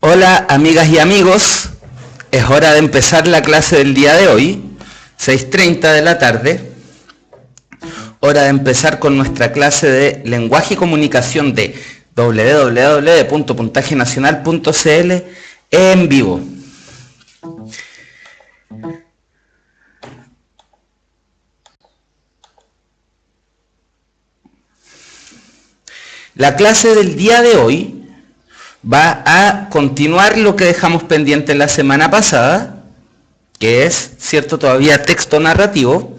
Hola amigas y amigos, es hora de empezar la clase del día de hoy, 6:30 de la tarde, hora de empezar con nuestra clase de lenguaje y comunicación de www.puntajenacional.cl en vivo. La clase del día de hoy va a continuar lo que dejamos pendiente la semana pasada, que es, cierto, todavía texto narrativo,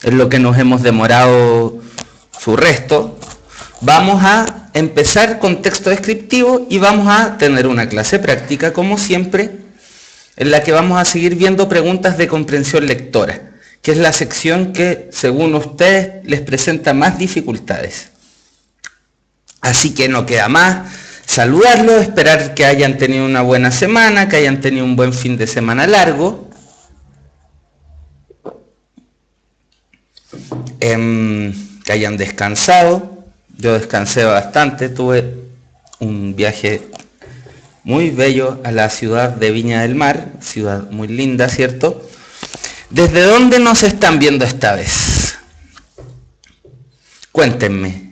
es lo que nos hemos demorado su resto. Vamos a empezar con texto descriptivo y vamos a tener una clase práctica, como siempre, en la que vamos a seguir viendo preguntas de comprensión lectora, que es la sección que, según ustedes, les presenta más dificultades. Así que no queda más saludarlos, esperar que hayan tenido una buena semana, que hayan tenido un buen fin de semana largo. Que hayan descansado. Yo descansé bastante, tuve un viaje muy bello a la ciudad de Viña del Mar, ciudad muy linda, ¿cierto? ¿Desde dónde nos están viendo esta vez? Cuéntenme.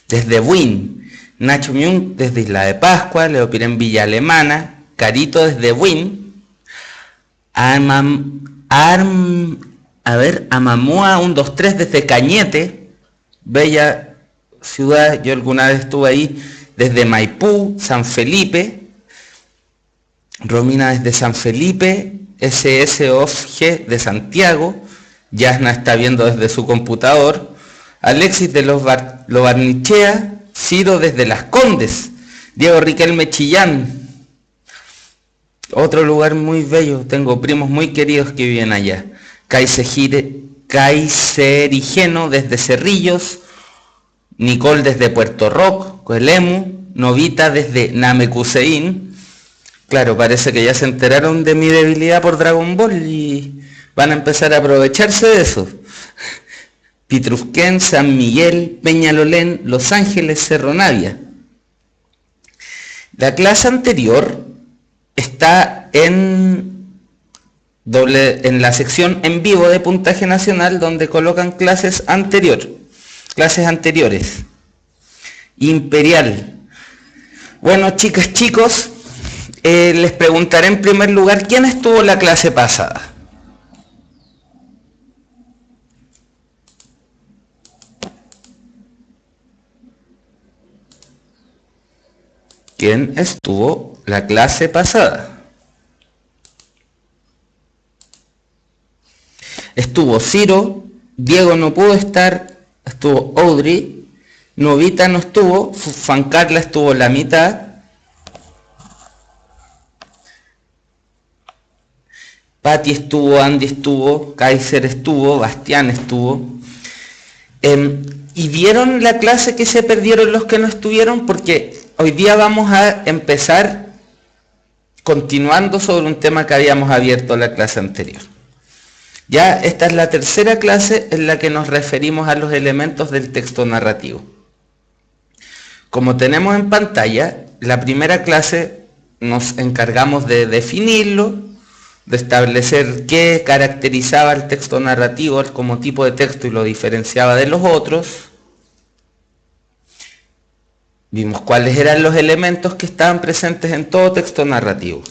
Desde Buin, Nacho Miun desde Isla de Pascua, Leo Pirén Villa Alemana, Carito desde Buin, Amamua 123 desde Cañete, bella ciudad, yo alguna vez estuve ahí, desde Maipú, San Felipe, Romina desde San Felipe, SS OFG de Santiago, Yasna está viendo desde su computador, Alexis de Lo Barnechea, Ciro desde Las Condes, Diego Riquelme Chillán, otro lugar muy bello, tengo primos muy queridos que viven allá, Kaiserigeno desde Cerrillos, Nicole desde Puerto Rock, Coelemu, Novita desde Namekusein. Claro, parece que ya se enteraron de mi debilidad por Dragon Ball y van a empezar a aprovecharse de eso. Pitrusquén, San Miguel, Peñalolén, Los Ángeles, Cerro Navia. La clase anterior está en la sección en vivo de Puntaje Nacional, donde colocan clases anteriores. Imperial. Bueno, chicas, chicos, les preguntaré en primer lugar, ¿quién estuvo en la clase pasada? ¿Quién estuvo la clase pasada? Estuvo Ciro, Diego no pudo estar, estuvo Audrey, Novita no estuvo, Juan Carla estuvo la mitad, Patti estuvo, Andy estuvo, Kaiser estuvo, Bastián estuvo. ¿Y vieron la clase que se perdieron los que no estuvieron? Porque hoy día vamos a empezar continuando sobre un tema que habíamos abierto en la clase anterior. Ya esta es la tercera clase en la que nos referimos a los elementos del texto narrativo. Como tenemos en pantalla, la primera clase nos encargamos de definirlo, de establecer qué caracterizaba el texto narrativo como tipo de texto y lo diferenciaba de los otros. Vimos cuáles eran los elementos que estaban presentes en todo texto narrativo.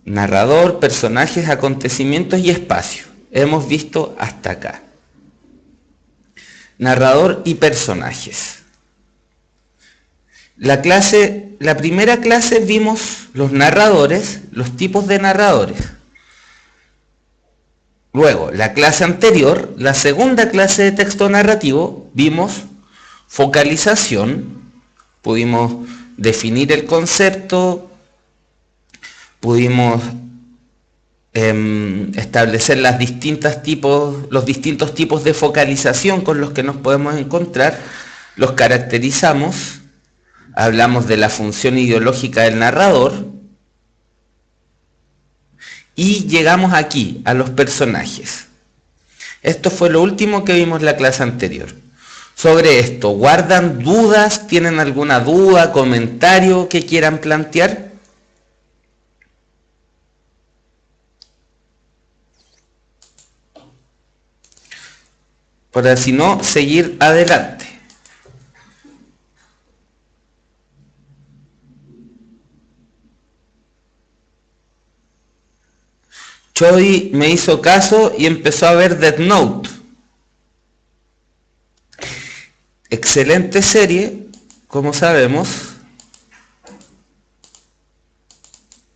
Narrador, personajes, acontecimientos y espacio. Hemos visto hasta acá. Narrador y personajes. La primera clase vimos los narradores, los tipos de narradores. Luego, la clase anterior, la segunda clase de texto narrativo, vimos focalización, pudimos definir el concepto, pudimos establecer los distintos tipos de focalización con los que nos podemos encontrar, los caracterizamos. Hablamos de la función ideológica del narrador y llegamos aquí, a los personajes. Esto fue lo último que vimos en la clase anterior. sobre esto? ¿Guardan dudas? ¿Tienen alguna duda, comentario que quieran plantear? Para si no, seguir adelante. Choi me hizo caso y empezó a ver Death Note. Excelente serie, como sabemos.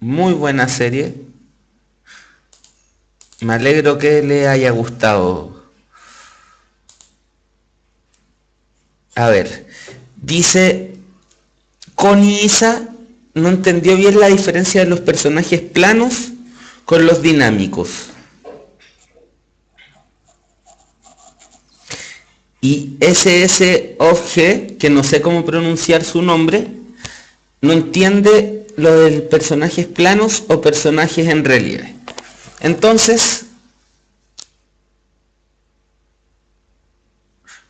Muy buena serie. Me alegro que le haya gustado. A ver, dice Connie Isa no entendió bien la diferencia de los personajes planos con los dinámicos. Y SSOG, que no sé cómo pronunciar su nombre, no entiende lo de personajes planos o personajes en relieve. Entonces,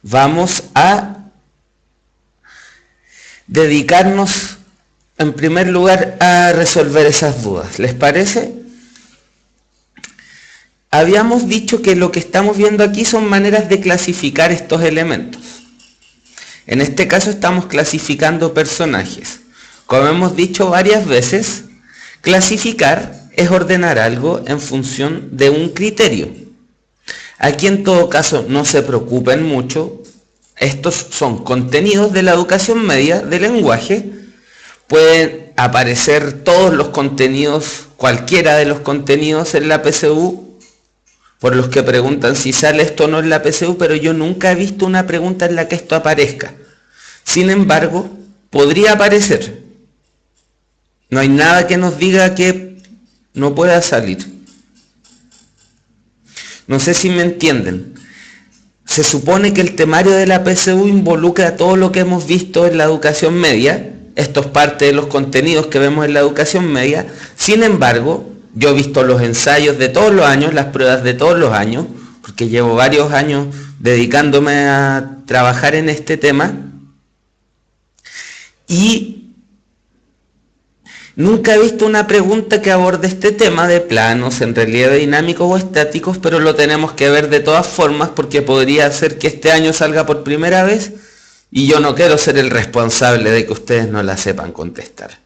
vamos a dedicarnos en primer lugar a resolver esas dudas. ¿Les parece? Habíamos dicho que lo que estamos viendo aquí son maneras de clasificar estos elementos. En este caso estamos clasificando personajes. Como hemos dicho varias veces, clasificar es ordenar algo en función de un criterio. Aquí en todo caso no se preocupen mucho. Estos son contenidos de la educación media de lenguaje. Pueden aparecer todos los contenidos, cualquiera de los contenidos en la PSU, por los que preguntan si sale esto o no en la PSU, pero yo nunca he visto una pregunta en la que esto aparezca. Sin embargo, podría aparecer. No hay nada que nos diga que no pueda salir. No sé si me entienden. Se supone que el temario de la PSU involucra todo lo que hemos visto en la educación media. Esto es parte de los contenidos que vemos en la educación media. Sin embargo, yo he visto los ensayos de todos los años, las pruebas de todos los años, porque llevo varios años dedicándome a trabajar en este tema. Y nunca he visto una pregunta que aborde este tema de planos en relieve dinámicos o estáticos, pero lo tenemos que ver de todas formas porque podría ser que este año salga por primera vez y yo no quiero ser el responsable de que ustedes no la sepan contestar.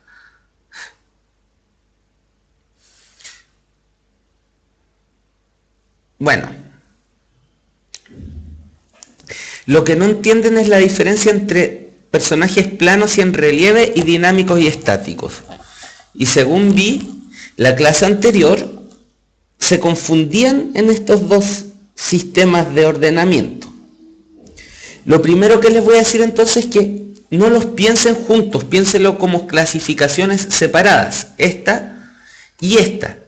Bueno, lo que no entienden es la diferencia entre personajes planos y en relieve y dinámicos y estáticos. Y según vi, la clase anterior se confundían en estos dos sistemas de ordenamiento. Lo primero que les voy a decir entonces es que no los piensen juntos, piénsenlo como clasificaciones separadas, esta y esta.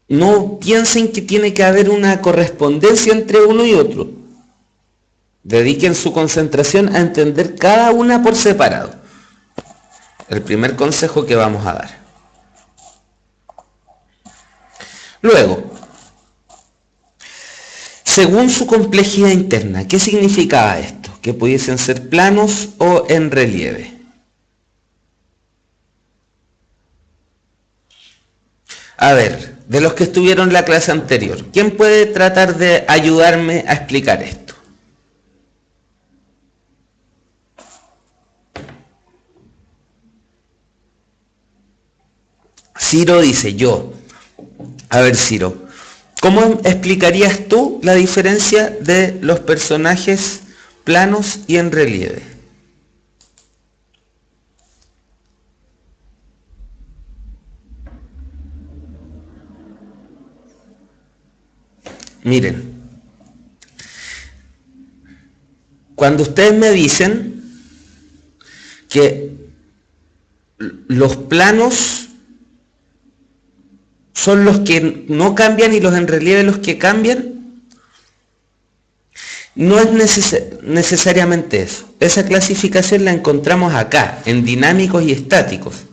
No piensen que tiene que haber una correspondencia entre uno y otro. Dediquen su concentración a entender cada una por separado. El primer consejo que vamos a dar. Luego, según su complejidad interna, ¿qué significaba esto? Que pudiesen ser planos o en relieve. A ver, de los que estuvieron en la clase anterior, ¿quién puede tratar de ayudarme a explicar esto? Ciro dice, yo. A ver, Ciro, ¿cómo explicarías tú la diferencia de los personajes planos y en relieve? Miren, cuando ustedes me dicen que los planos son los que no cambian y los en relieve los que cambian, no es necesariamente eso. Esa clasificación la encontramos acá, en dinámicos y estáticos.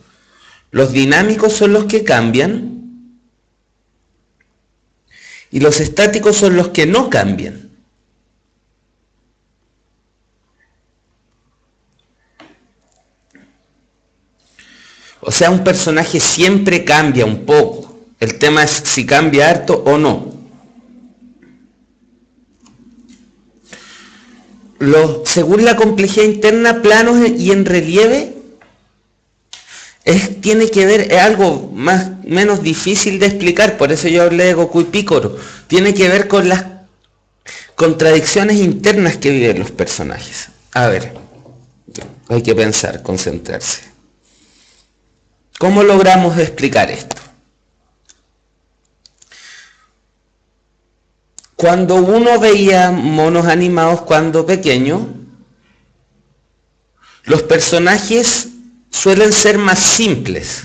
Los dinámicos son los que cambian y los estáticos son los que no cambian. O sea, un personaje siempre cambia un poco. El tema es si cambia harto o no. Según la complejidad interna, planos y en relieve tiene que ver, es algo menos difícil de explicar, por eso yo hablé de Goku y Piccolo. Tiene que ver con las contradicciones internas que viven los personajes. A ver, hay que pensar, concentrarse. ¿Cómo logramos explicar esto? Cuando uno veía monos animados cuando pequeño, los personajes suelen ser más simples.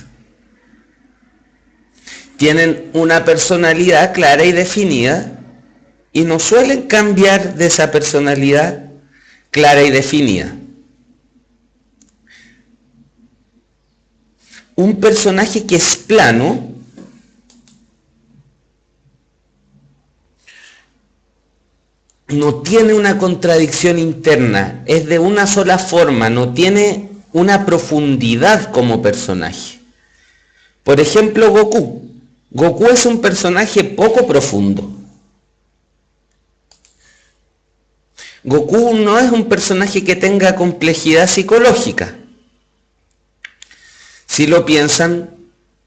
Tienen una personalidad clara y definida y no suelen cambiar de esa personalidad clara y definida. Un personaje que es plano no tiene una contradicción interna, es de una sola forma, no tiene una profundidad como personaje. Por ejemplo, Goku. Goku es un personaje poco profundo. Goku no es un personaje que tenga complejidad psicológica. Si lo piensan,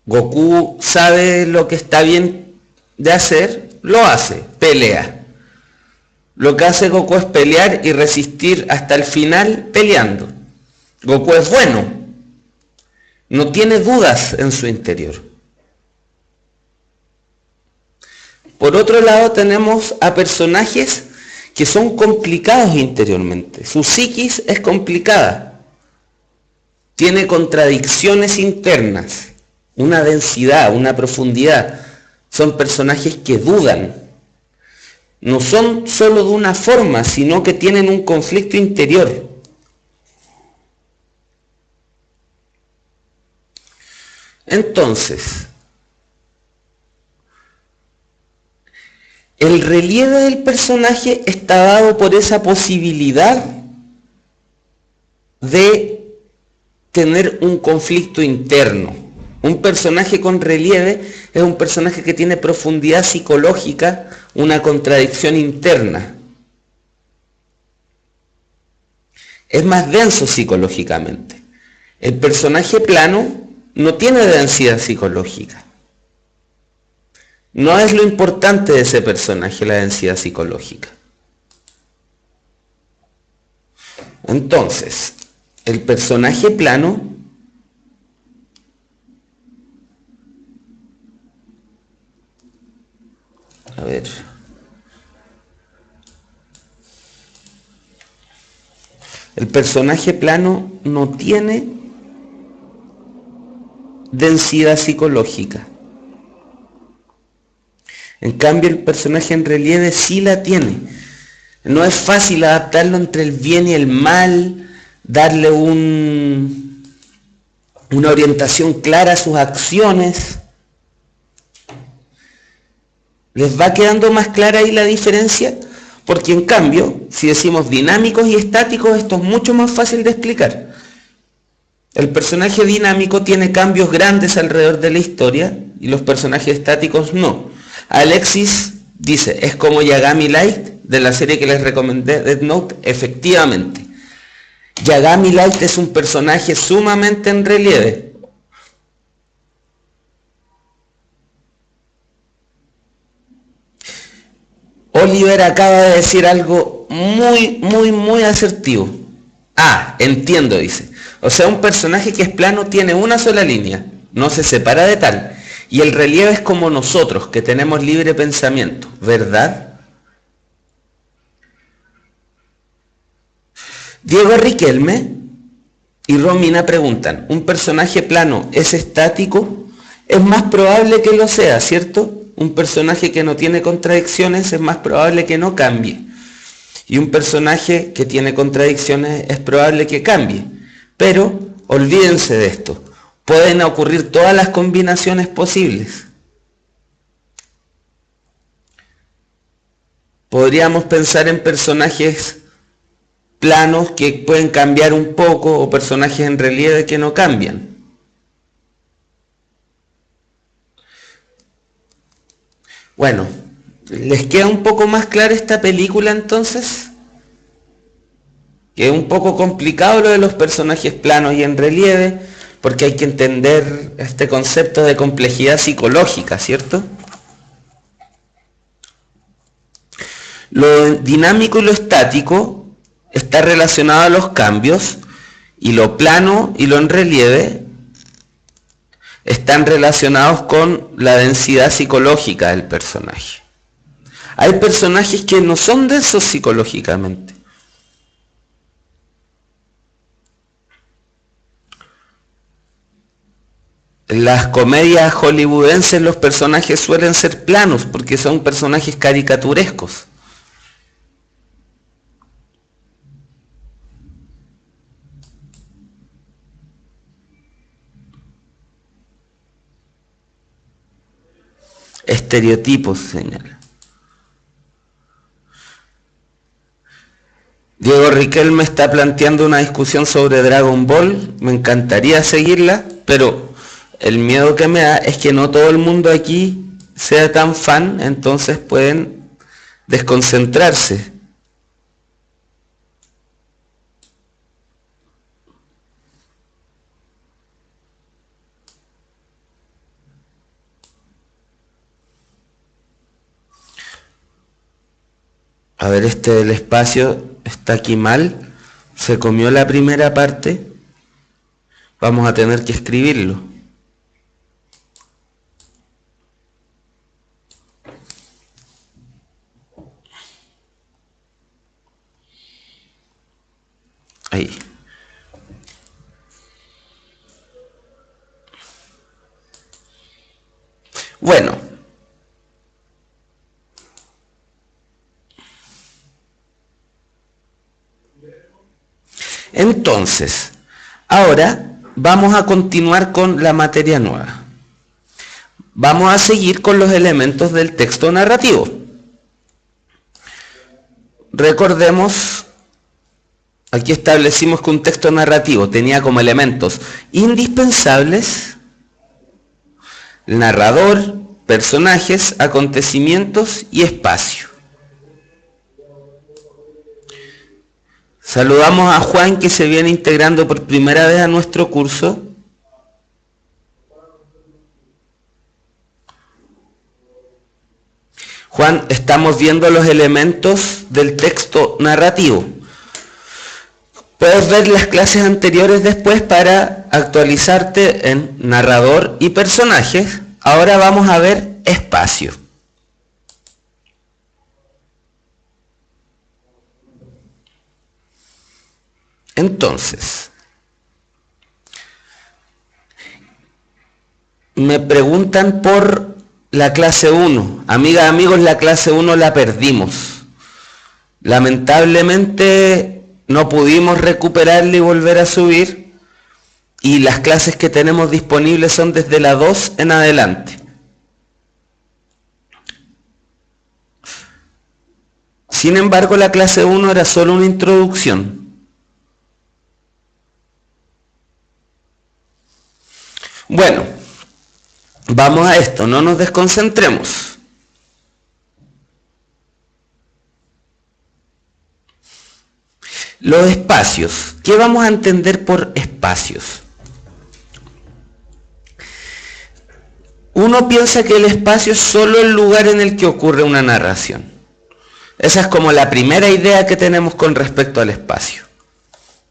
Goku sabe lo que está bien de hacer, lo hace, pelea. Lo que hace Goku es pelear y resistir hasta el final peleando. Goku es bueno, no tiene dudas en su interior. Por otro lado tenemos a personajes que son complicados interiormente. Su psiquis es complicada, tiene contradicciones internas, una densidad, una profundidad. Son personajes que dudan. No son solo de una forma, sino que tienen un conflicto interior. Entonces, el relieve del personaje está dado por esa posibilidad de tener un conflicto interno. Un personaje con relieve es un personaje que tiene profundidad psicológica, una contradicción interna. Es más denso psicológicamente. El personaje plano no tiene densidad psicológica. No es lo importante de ese personaje la densidad psicológica. Entonces, el personaje plano a ver. El personaje plano no tiene densidad psicológica. En cambio, el personaje en relieve sí la tiene. No es fácil adaptarlo entre el bien y el mal, darle una orientación clara a sus acciones. ¿Les va quedando más clara ahí la diferencia? Porque en cambio, si decimos dinámicos y estáticos, esto es mucho más fácil de explicar. El personaje dinámico tiene cambios grandes alrededor de la historia y los personajes estáticos no. Alexis dice, es como Yagami Light de la serie que les recomendé, Death Note. Efectivamente, Yagami Light es un personaje sumamente en relieve. Oliver acaba de decir algo muy asertivo. Ah, entiendo, dice. O sea, un personaje que es plano tiene una sola línea, no se separa de tal. Y el relieve es como nosotros, que tenemos libre pensamiento, ¿verdad? Diego Riquelme y Romina preguntan, ¿un personaje plano es estático? Es más probable que lo sea, ¿cierto? Un personaje que no tiene contradicciones es más probable que no cambie. Y un personaje que tiene contradicciones es probable que cambie. Pero olvídense de esto. Pueden ocurrir todas las combinaciones posibles. Podríamos pensar en personajes planos que pueden cambiar un poco o personajes en relieve que no cambian. Bueno, ¿les queda un poco más clara esta película entonces? Que es un poco complicado lo de los personajes planos y en relieve, porque hay que entender este concepto de complejidad psicológica, ¿cierto? Lo dinámico y lo estático está relacionado a los cambios, y lo plano y lo en relieve están relacionados con la densidad psicológica del personaje. Hay personajes que no son densos psicológicamente. En las comedias hollywoodenses los personajes suelen ser planos porque son personajes caricaturescos. Estereotipos, señala. Diego Riquelme está planteando una discusión sobre Dragon Ball. Me encantaría seguirla, pero el miedo que me da es que no todo el mundo aquí sea tan fan, entonces pueden desconcentrarse. A ver, este del espacio está aquí mal. Se comió la primera parte. Vamos a tener que escribirlo. Ahí. Bueno. Entonces, ahora vamos a continuar con la materia nueva. Vamos a seguir con los elementos del texto narrativo. Recordemos, aquí establecimos que un texto narrativo tenía como elementos indispensables el narrador, personajes, acontecimientos y espacio. Saludamos a Juan, que se viene integrando por primera vez a nuestro curso. Juan, estamos viendo los elementos del texto narrativo. Puedes ver las clases anteriores después para actualizarte en narrador y personajes. Ahora vamos a ver espacio. Entonces, me preguntan por la clase 1. Amigas, amigos, la clase 1 la perdimos. Lamentablemente no pudimos recuperarla y volver a subir. Y las clases que tenemos disponibles son desde la 2 en adelante. Sin embargo, la clase 1 era solo una introducción. Bueno, vamos a esto, no nos desconcentremos. Los espacios. ¿Qué vamos a entender por espacios? Uno piensa que el espacio es solo el lugar en el que ocurre una narración. Esa es como la primera idea que tenemos con respecto al espacio.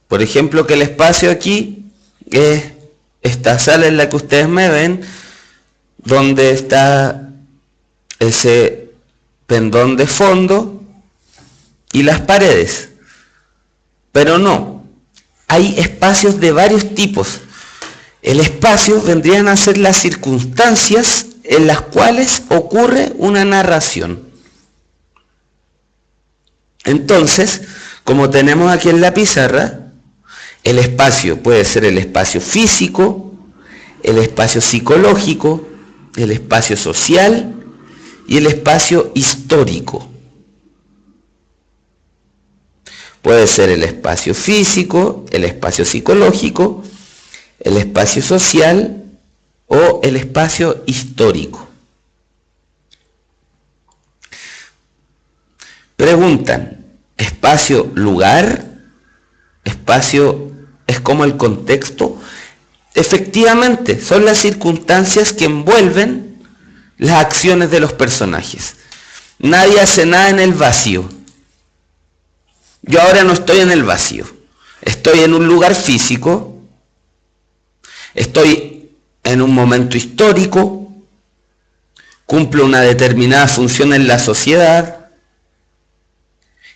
Por ejemplo, que el espacio aquí es esta sala en la que ustedes me ven, donde está ese pendón de fondo y las paredes. Pero no, hay espacios de varios tipos. El espacio vendrían a ser las circunstancias en las cuales ocurre una narración. Entonces, como tenemos aquí en la pizarra, el espacio puede ser el espacio físico, el espacio psicológico, el espacio social y el espacio histórico. Puede ser el espacio físico, el espacio psicológico, el espacio social o el espacio histórico. Preguntan, ¿espacio, lugar? ¿Espacio es como el contexto? Efectivamente, son las circunstancias que envuelven las acciones de los personajes. Nadie hace nada en el vacío. Yo ahora no estoy en el vacío. Estoy en un lugar físico. Estoy en un momento histórico. Cumplo una determinada función en la sociedad.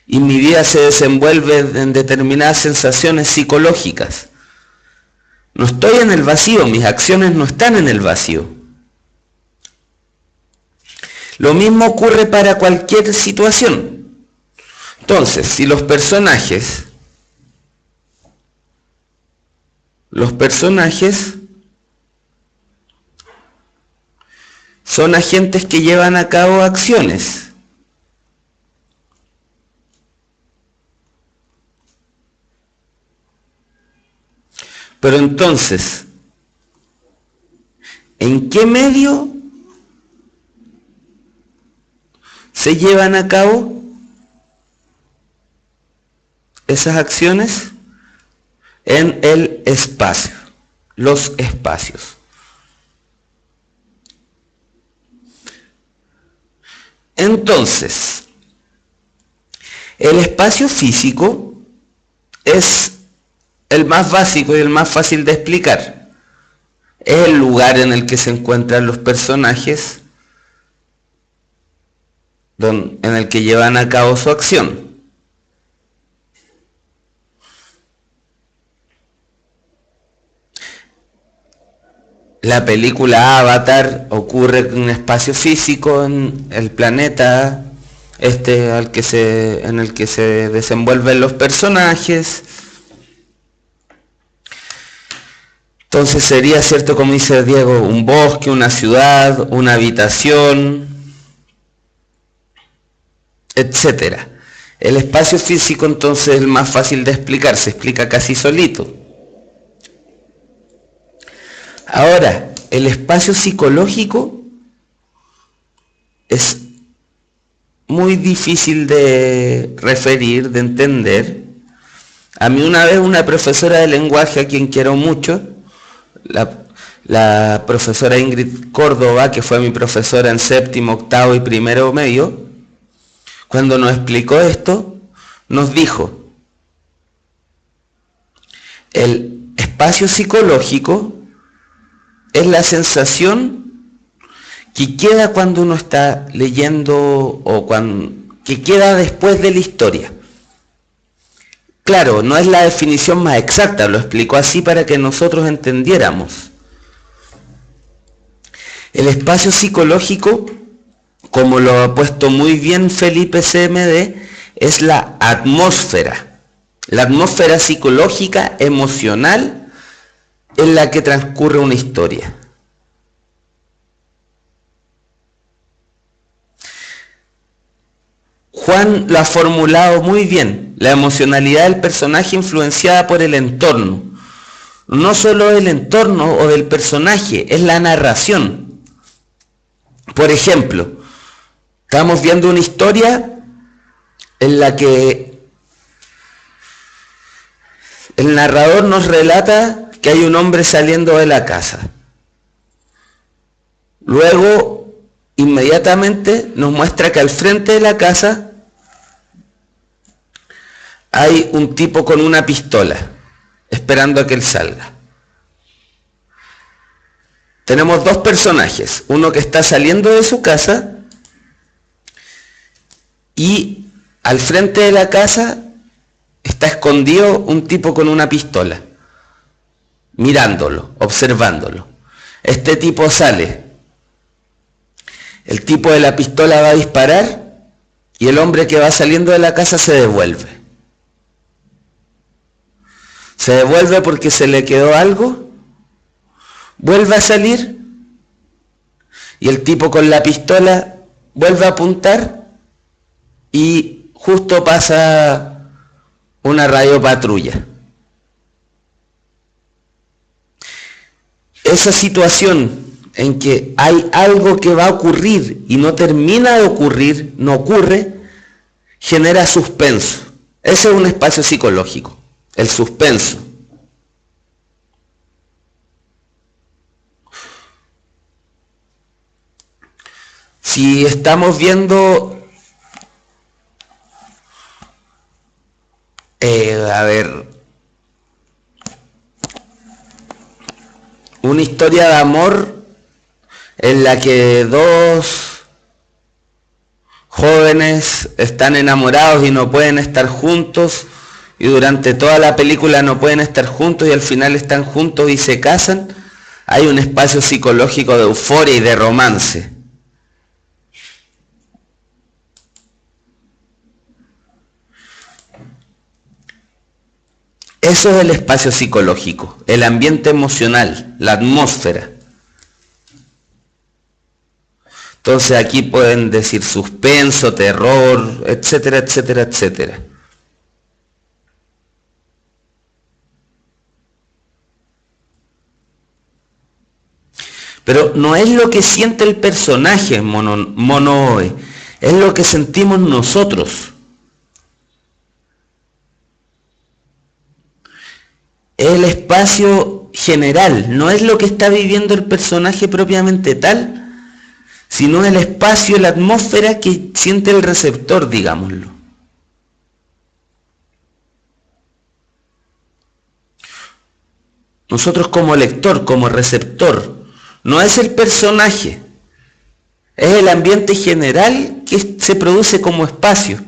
Y mi vida se desenvuelve en determinadas sensaciones psicológicas. No estoy en el vacío, mis acciones no están en el vacío. Lo mismo ocurre para cualquier situación. Entonces, si los personajes son agentes que llevan a cabo acciones. Pero entonces, ¿en qué medio se llevan a cabo esas acciones? En el espacio, los espacios. Entonces, el espacio físico es el más básico y el más fácil de explicar. Es el lugar en el que se encuentran los personajes, en el que llevan a cabo su acción. La película Avatar ocurre en un espacio físico, en el planeta en el que se desenvuelven los personajes. Entonces sería, cierto, como dice Diego, un bosque, una ciudad, una habitación, etcétera. El espacio físico entonces es el más fácil de explicar, se explica casi solito. Ahora, el espacio psicológico es muy difícil de referir, de entender. A mí una vez una profesora de lenguaje, a quien quiero mucho, la profesora Ingrid Córdoba, que fue mi profesora en séptimo, octavo y primero medio, cuando nos explicó esto, nos dijo, el espacio psicológico es la sensación que queda cuando uno está leyendo o que queda después de la historia. Claro, no es la definición más exacta, lo explicó así para que nosotros entendiéramos. El espacio psicológico, como lo ha puesto muy bien Felipe CMD, es la atmósfera psicológica, emocional, en la que transcurre una historia. Juan lo ha formulado muy bien, la emocionalidad del personaje influenciada por el entorno. No solo el entorno o del personaje, es la narración. Por ejemplo, estamos viendo una historia en la que el narrador nos relata que hay un hombre saliendo de la casa. Luego, inmediatamente nos muestra que al frente de la casa hay un tipo con una pistola, esperando a que él salga. Tenemos dos personajes, uno que está saliendo de su casa y al frente de la casa está escondido un tipo con una pistola, mirándolo, observándolo. Este tipo sale, el tipo de la pistola va a disparar y el hombre que va saliendo de la casa se devuelve. Se devuelve porque se le quedó algo, vuelve a salir y el tipo con la pistola vuelve a apuntar y justo pasa una radiopatrulla. Esa situación en que hay algo que va a ocurrir y no termina de ocurrir, no ocurre, genera suspenso. Ese es un espacio psicológico, el suspenso. Si estamos viendo, a ver, una historia de amor en la que dos jóvenes están enamorados y no pueden estar juntos, y durante toda la película no pueden estar juntos y al final están juntos y se casan, hay un espacio psicológico de euforia y de romance. Eso es el espacio psicológico, el ambiente emocional, la atmósfera. Entonces aquí pueden decir suspenso, terror, etcétera, etcétera, etcétera. Pero no es lo que siente el personaje Monoe, es lo que sentimos nosotros. Es el espacio general, no es lo que está viviendo el personaje propiamente tal, sino el espacio, la atmósfera que siente el receptor, digámoslo. Nosotros como lector, como receptor, no es el personaje, es el ambiente general que se produce como espacio.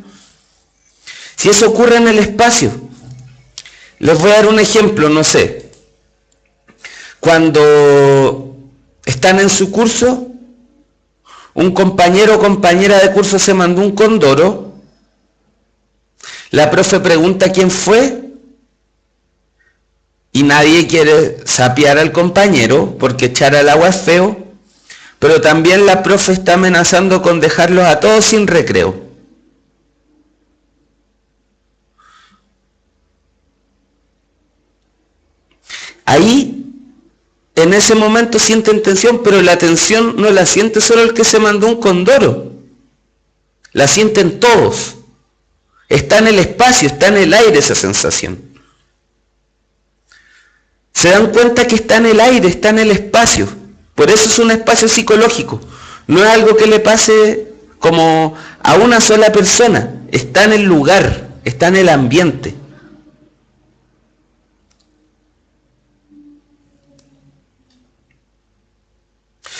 Si eso ocurre en el espacio, les voy a dar un ejemplo, no sé. Cuando están en su curso, un compañero o compañera de curso se mandó un condoro, la profe pregunta quién fue y nadie quiere sapear al compañero porque echar al agua es feo, pero también la profe está amenazando con dejarlos a todos sin recreo. Ahí, en ese momento sienten tensión, pero la tensión no la siente solo el que se mandó un condoro, la sienten todos. Está en el espacio, está en el aire esa sensación. Se dan cuenta que está en el aire, está en el espacio. Por eso es un espacio psicológico. No es algo que le pase como a una sola persona. Está en el lugar, está en el ambiente.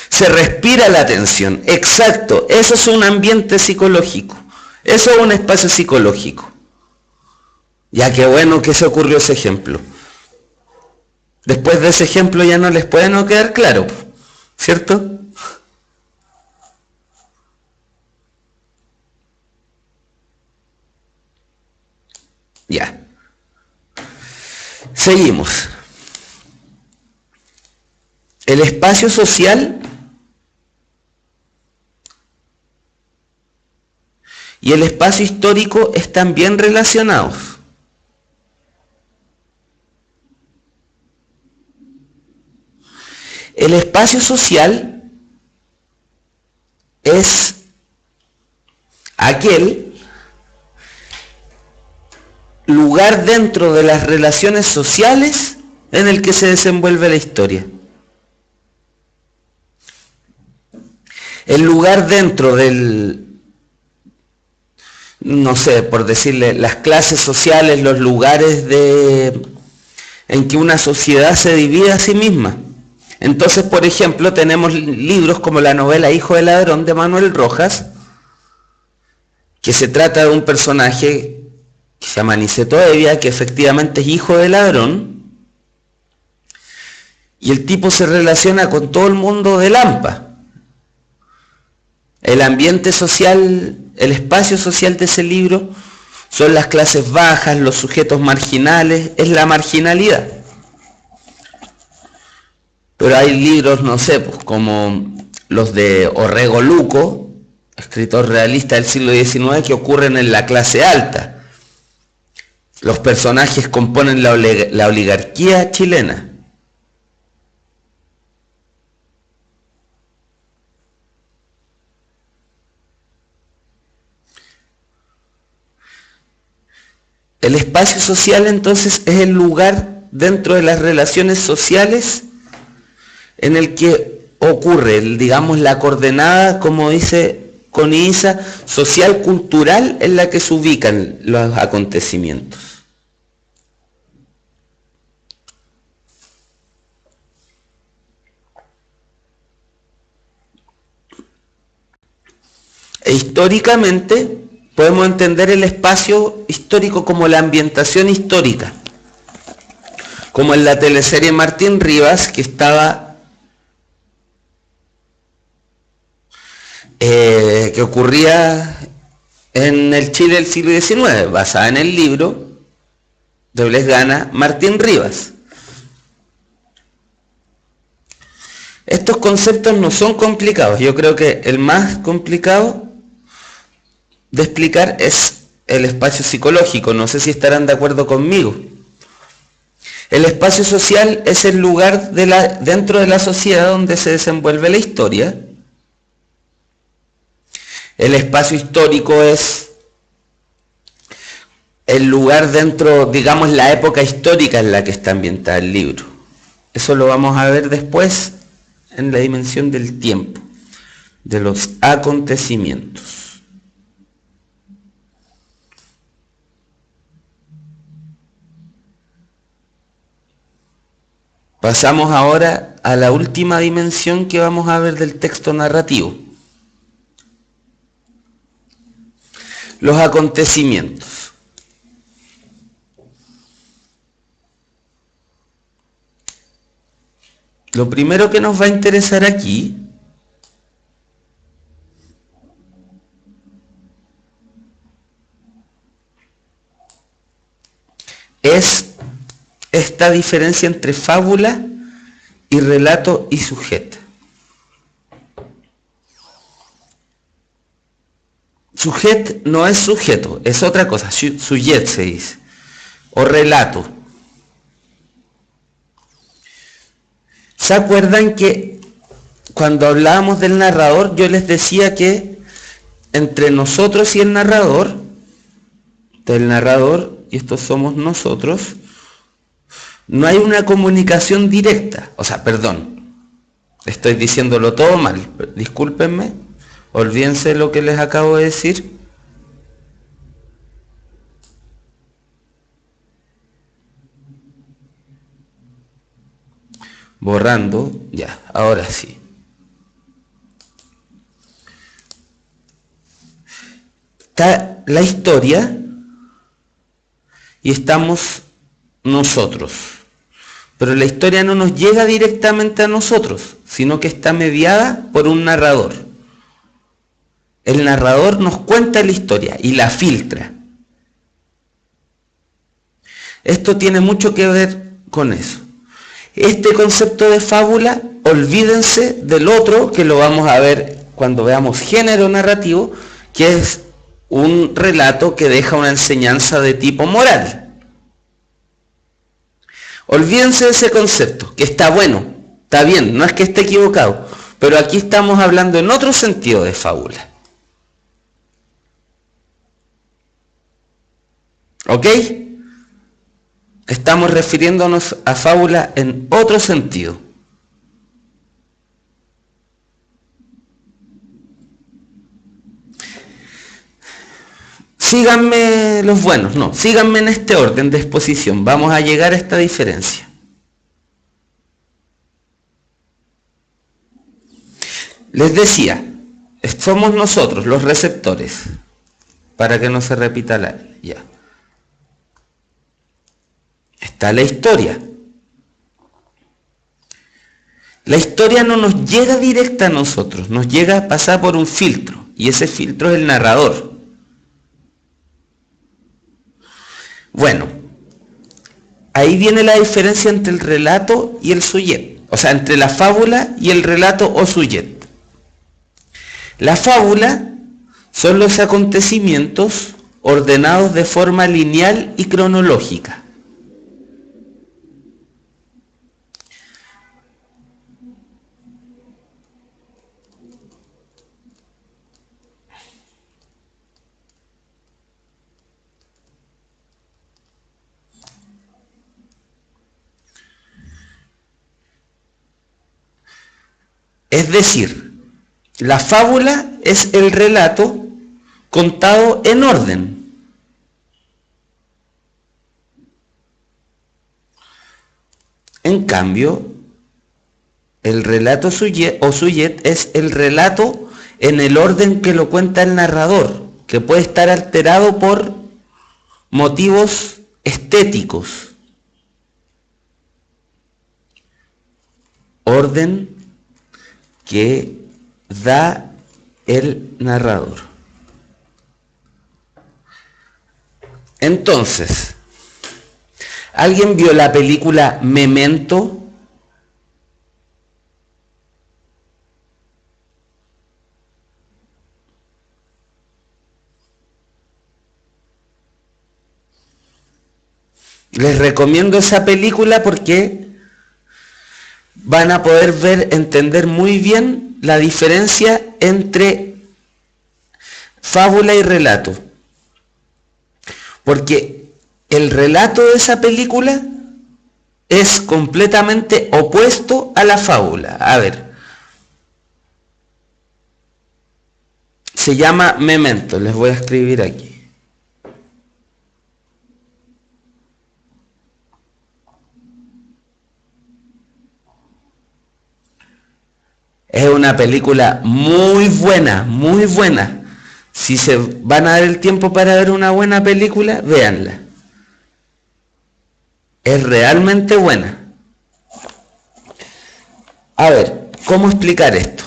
Se respira la tensión. Exacto, eso es un ambiente psicológico. Eso es un espacio psicológico. Ya que bueno que se ocurrió ese ejemplo. Después de ese ejemplo ya no les puede no quedar claro, ¿cierto? Ya. Seguimos. El espacio social y el espacio histórico están bien relacionados. El espacio social es aquel lugar dentro de las relaciones sociales en el que se desenvuelve la historia. El lugar dentro del, no sé, por decirle, las clases sociales, los lugares en que una sociedad se divide a sí misma. Entonces, por ejemplo, tenemos libros como la novela Hijo del Ladrón de Manuel Rojas, que se trata de un personaje que se llama Niceto Evia, que efectivamente es hijo del ladrón, y el tipo se relaciona con todo el mundo de Lampa. El ambiente social, el espacio social de ese libro son las clases bajas, los sujetos marginales, es la marginalidad. Pero hay libros, no sé, pues, como los de Orrego Luco, escritor realista del siglo XIX, que ocurren en la clase alta. Los personajes componen la oligarquía chilena. El espacio social entonces es el lugar dentro de las relaciones sociales en el que ocurre, digamos, la coordenada, como dice Conisa, social cultural en la que se ubican los acontecimientos. E históricamente podemos entender el espacio histórico como la ambientación histórica, como en la teleserie Martín Rivas, que estaba que ocurría en el Chile del siglo XIX, basada en el libro de Blesgana Martín Rivas. Estos conceptos no son complicados, yo creo que el más complicado de explicar es el espacio psicológico, no sé si estarán de acuerdo conmigo. El espacio social es el lugar dentro de la sociedad donde se desenvuelve la historia. El espacio histórico es el lugar dentro, digamos, la época histórica en la que está ambientada el libro. Eso lo vamos a ver después en la dimensión del tiempo, de los acontecimientos. Pasamos ahora a la última dimensión que vamos a ver del texto narrativo. Los acontecimientos. Lo primero que nos va a interesar aquí es esta diferencia entre fábula y relato y sujeto. Sujet no es sujeto, es otra cosa, sujet se dice, o relato. ¿Se acuerdan que cuando hablábamos del narrador yo les decía que entre nosotros y el narrador, del narrador, y estos somos nosotros, no hay una comunicación directa? O sea, perdón, estoy diciéndolo todo mal, discúlpenme, olvídense lo que les acabo de decir. Borrando, ya, ahora sí. Está la historia y estamos nosotros. Pero la historia no nos llega directamente a nosotros, sino que está mediada por un narrador. El narrador nos cuenta la historia y la filtra. Esto tiene mucho que ver con eso. Este concepto de fábula, olvídense del otro que lo vamos a ver cuando veamos género narrativo, que es un relato que deja una enseñanza de tipo moral. Olvídense de ese concepto, que está bueno, está bien, no es que esté equivocado, pero aquí estamos hablando en otro sentido de fábula. ¿Ok? Estamos refiriéndonos a fábula en otro sentido. Síganme los buenos, no, síganme en este orden de exposición, vamos a llegar a esta diferencia. Les decía, somos nosotros los receptores, para que no se repita la ya. Está la historia. La historia no nos llega directa a nosotros, nos llega a pasar por un filtro, y ese filtro es el narrador. Bueno, ahí viene la diferencia entre el relato y el sujet, o sea, entre la fábula y el relato o sujet. La fábula son los acontecimientos ordenados de forma lineal y cronológica. Es decir, la fábula es el relato contado en orden. En cambio, el relato sujet es el relato en el orden que lo cuenta el narrador, que puede estar alterado por motivos estéticos. Orden que da el narrador. Entonces, ¿alguien vio la película Memento? Les recomiendo esa película porque van a poder entender muy bien la diferencia entre fábula y relato. Porque el relato de esa película es completamente opuesto a la fábula. A ver. Se llama Memento, les voy a escribir aquí. Es una película muy buena, muy buena. Si se van a dar el tiempo para ver una buena película, véanla. Es realmente buena. A ver, ¿cómo explicar esto?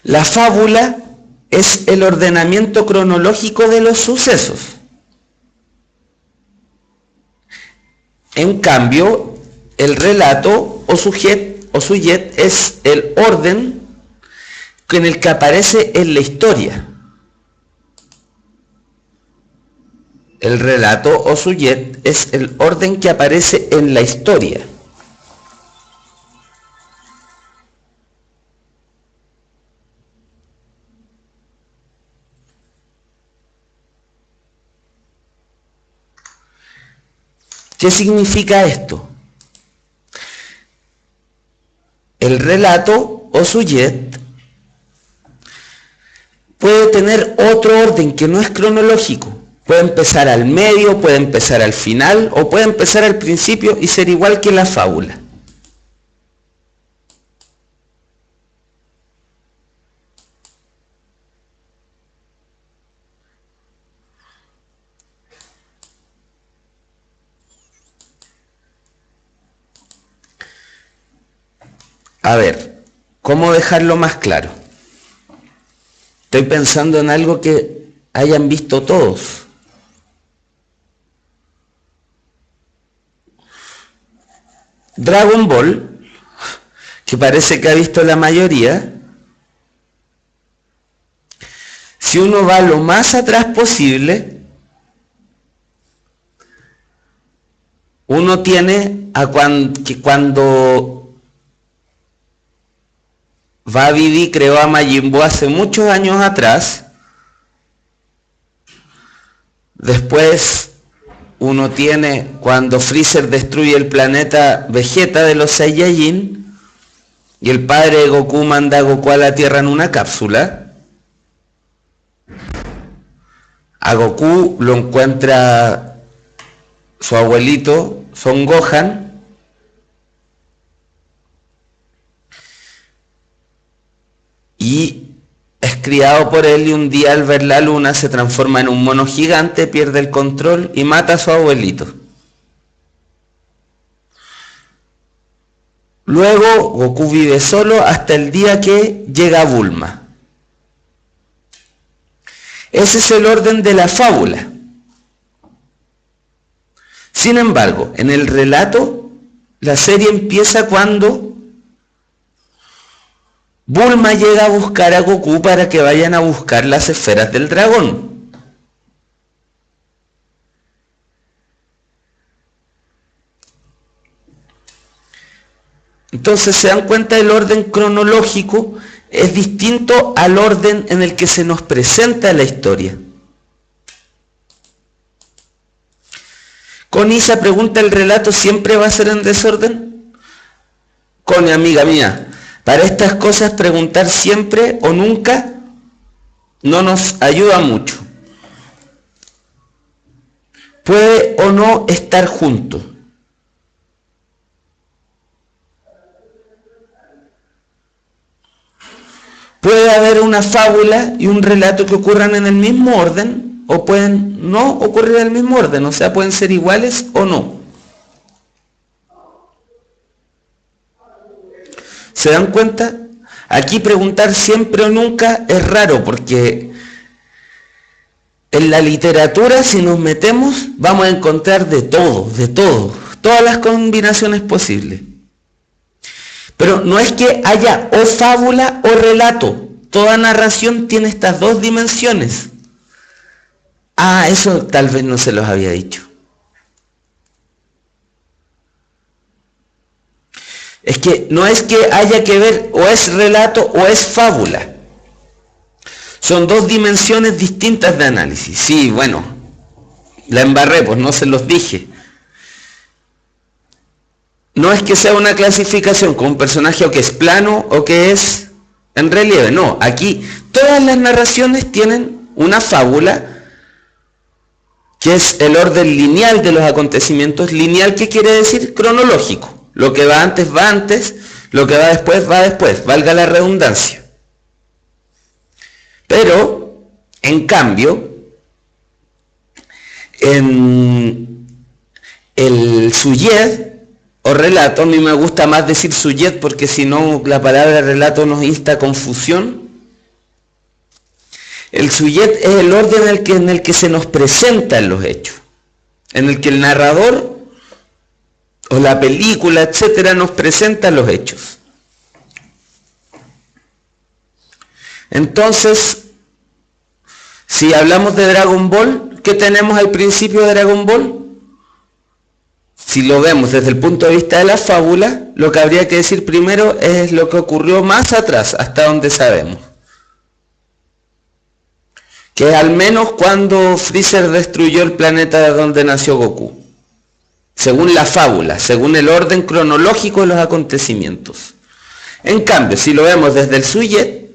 La fábula es el ordenamiento cronológico de los sucesos. En cambio, el relato o sujet es el orden en el que aparece en la historia. El relato o sujet es el orden que aparece en la historia. ¿Qué significa esto? El relato o sujet puede tener otro orden que no es cronológico. Puede empezar al medio, puede empezar al final o puede empezar al principio y ser igual que la fábula. A ver, ¿cómo dejarlo más claro? Estoy pensando en algo que hayan visto todos. Dragon Ball, que parece que ha visto la mayoría, si uno va lo más atrás posible, uno tiene a cuando Babidi creó a Majin Buu hace muchos años atrás. Después uno tiene cuando Freezer destruye el planeta Vegeta de los Saiyajin y el padre de Goku manda a Goku a la Tierra en una cápsula. A Goku lo encuentra su abuelito Son Gohan y es criado por él, y un día al ver la luna se transforma en un mono gigante, pierde el control y mata a su abuelito. Luego Goku vive solo hasta el día que llega Bulma. Ese es el orden de la fábula. Sin embargo, en el relato, la serie empieza cuando Bulma llega a buscar a Goku para que vayan a buscar las esferas del dragón. Entonces se dan cuenta, el orden cronológico es distinto al orden en el que se nos presenta la historia. Conisa pregunta, ¿el relato siempre va a ser en desorden? Connie, amiga mía, para estas cosas preguntar siempre o nunca no nos ayuda mucho. Puede o no estar juntos. Puede haber una fábula y un relato que ocurran en el mismo orden o pueden no ocurrir en el mismo orden, o sea, pueden ser iguales o no. ¿Se dan cuenta? Aquí preguntar siempre o nunca es raro porque en la literatura, si nos metemos, vamos a encontrar de todo, todas las combinaciones posibles. Pero no es que haya o fábula o relato. Toda narración tiene estas dos dimensiones. Ah, eso tal vez no se los había dicho. Es que no es que haya que ver o es relato o es fábula. Son dos dimensiones distintas de análisis. Sí, bueno, la embarré, pues no se los dije. No es que sea una clasificación con un personaje o que es plano o que es en relieve. No, aquí todas las narraciones tienen una fábula que es el orden lineal de los acontecimientos. Lineal, ¿qué quiere decir? Cronológico. Lo que va antes, lo que va después, valga la redundancia. Pero, en cambio, en el sujet o relato, a mí me gusta más decir sujet porque si no la palabra relato nos insta a confusión. El sujet es el orden en el que se nos presentan los hechos, en el que el narrador o la película, etcétera, nos presenta los hechos. Entonces, si hablamos de Dragon Ball, ¿qué tenemos al principio de Dragon Ball? Si lo vemos desde el punto de vista de la fábula, lo que habría que decir primero es lo que ocurrió más atrás, hasta donde sabemos. Que es al menos cuando Freezer destruyó el planeta de donde nació Goku. Según la fábula, según el orden cronológico de los acontecimientos. En cambio, si lo vemos desde el sujet,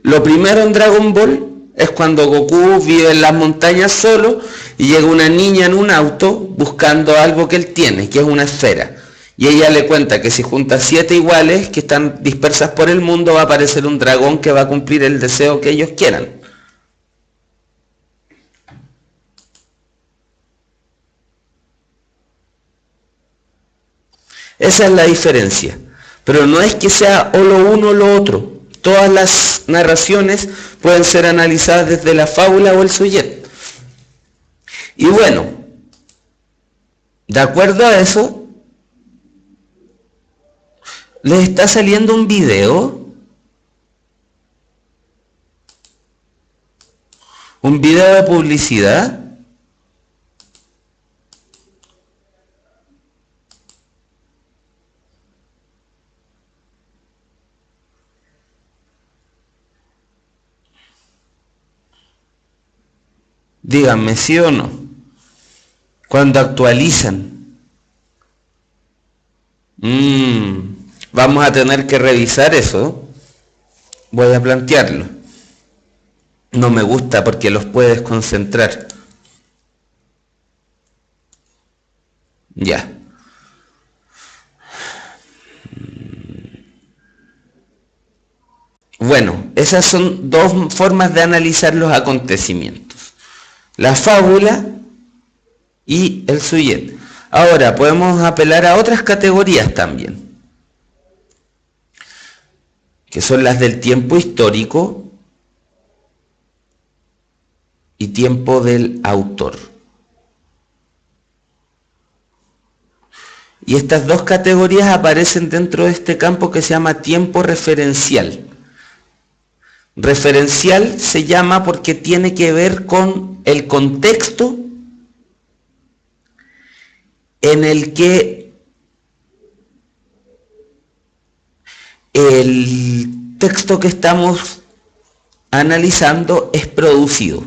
lo primero en Dragon Ball es cuando Goku vive en las montañas solo y llega una niña en un auto buscando algo que él tiene, que es una esfera. Y ella le cuenta que si junta 7 iguales que están dispersas por el mundo va a aparecer un dragón que va a cumplir el deseo que ellos quieran. Esa es la diferencia. Pero no es que sea o lo uno o lo otro. Todas las narraciones pueden ser analizadas desde la fábula o el sujet. Y bueno, de acuerdo a eso, les está saliendo un video. Un video de publicidad. Díganme, ¿sí o no? Cuando actualizan. Vamos a tener que revisar eso. Voy a plantearlo. No me gusta porque los puedes concentrar. Ya. Bueno, esas son dos formas de analizar los acontecimientos. La fábula y el sujet. Ahora, podemos apelar a otras categorías también, que son las del tiempo histórico y tiempo del autor. Y estas dos categorías aparecen dentro de este campo que se llama tiempo referencial. Referencial se llama porque tiene que ver con el contexto en el que el texto que estamos analizando es producido.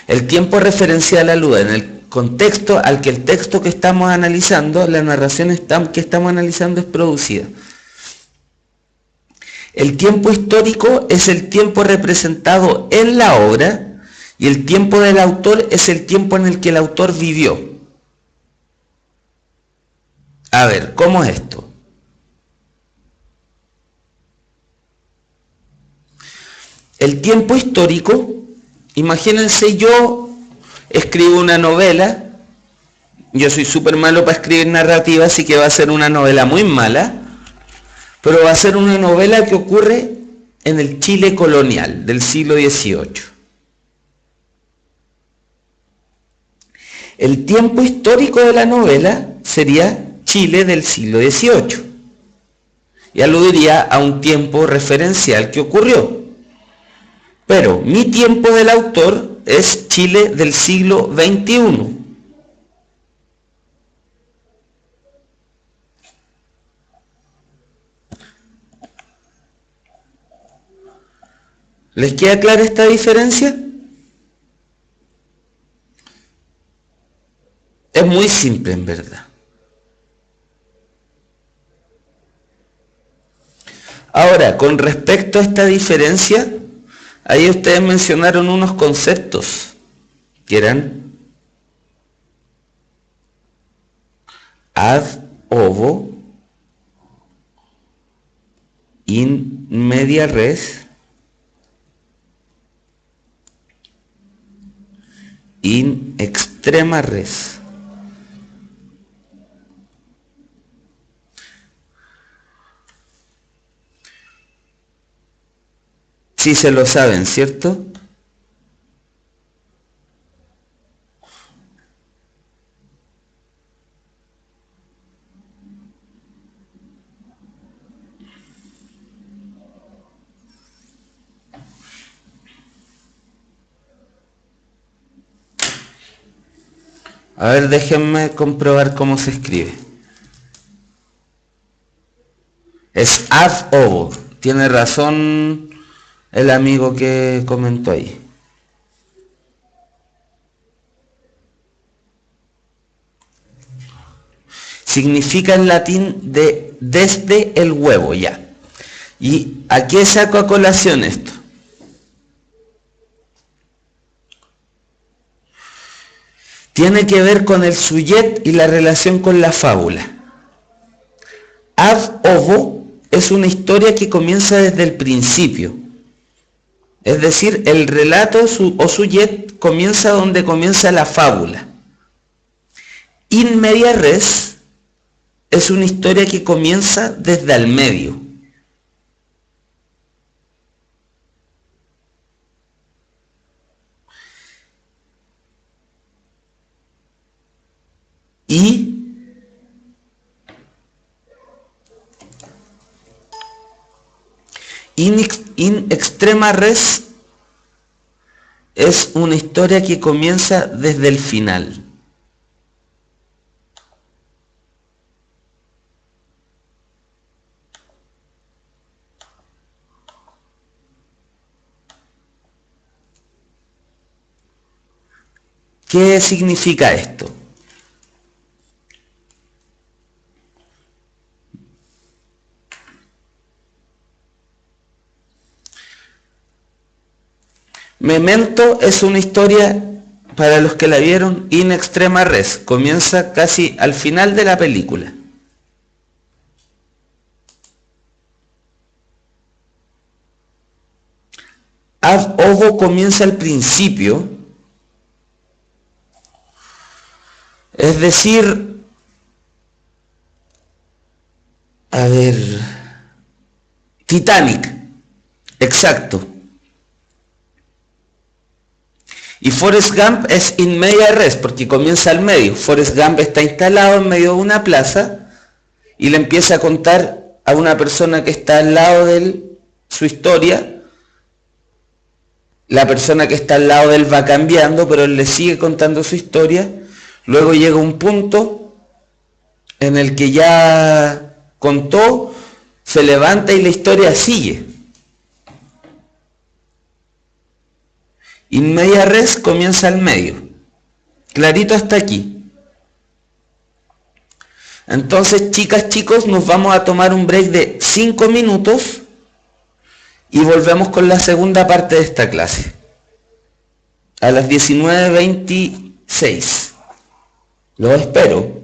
El tiempo referencial alude contexto al que el texto que estamos analizando, la narración que estamos analizando es producida. El tiempo histórico es el tiempo representado en la obra y el tiempo del autor es el tiempo en el que el autor vivió. A ver, ¿cómo es esto? El tiempo histórico, imagínense, yo escribo una novela, yo soy súper malo para escribir narrativa, así que va a ser una novela muy mala, pero va a ser una novela que ocurre en el Chile colonial del siglo XVIII. El tiempo histórico de la novela sería Chile del siglo XVIII y aludiría a un tiempo referencial que ocurrió. Pero mi tiempo del autor es Chile del siglo XXI. ¿Les queda clara esta diferencia? Es muy simple en verdad. Ahora, con respecto a esta diferencia, ahí ustedes mencionaron unos conceptos que eran ad ovo, in media res, in extrema res. Sí se lo saben, ¿cierto? A ver, déjenme comprobar cómo se escribe. Es ad ovo. Tiene razón el amigo que comentó ahí. Significa en latín desde el huevo, ya. ¿Y a qué saco a colación esto? Tiene que ver con el sujet y la relación con la fábula. Ad ovo es una historia que comienza desde el principio. Es decir, el relato o sujet comienza donde comienza la fábula. In media res es una historia que comienza desde el medio. Y in extrema res es una historia que comienza desde el final. ¿Qué significa esto? Memento es una historia, para los que la vieron, in extrema res. Comienza casi al final de la película. Ad ovo comienza al principio. Es decir, a ver, Titanic, exacto. Y Forrest Gump es in media res, porque comienza al medio. Forrest Gump está instalado en medio de una plaza y le empieza a contar a una persona que está al lado de él su historia. La persona que está al lado de él va cambiando, pero él le sigue contando su historia. Luego llega un punto en el que ya contó, se levanta y la historia sigue. In media res comienza al medio. Clarito hasta aquí. Entonces, chicas, chicos, nos vamos a tomar un break de 5 minutos y volvemos con la segunda parte de esta clase. A las 19:26. Los espero.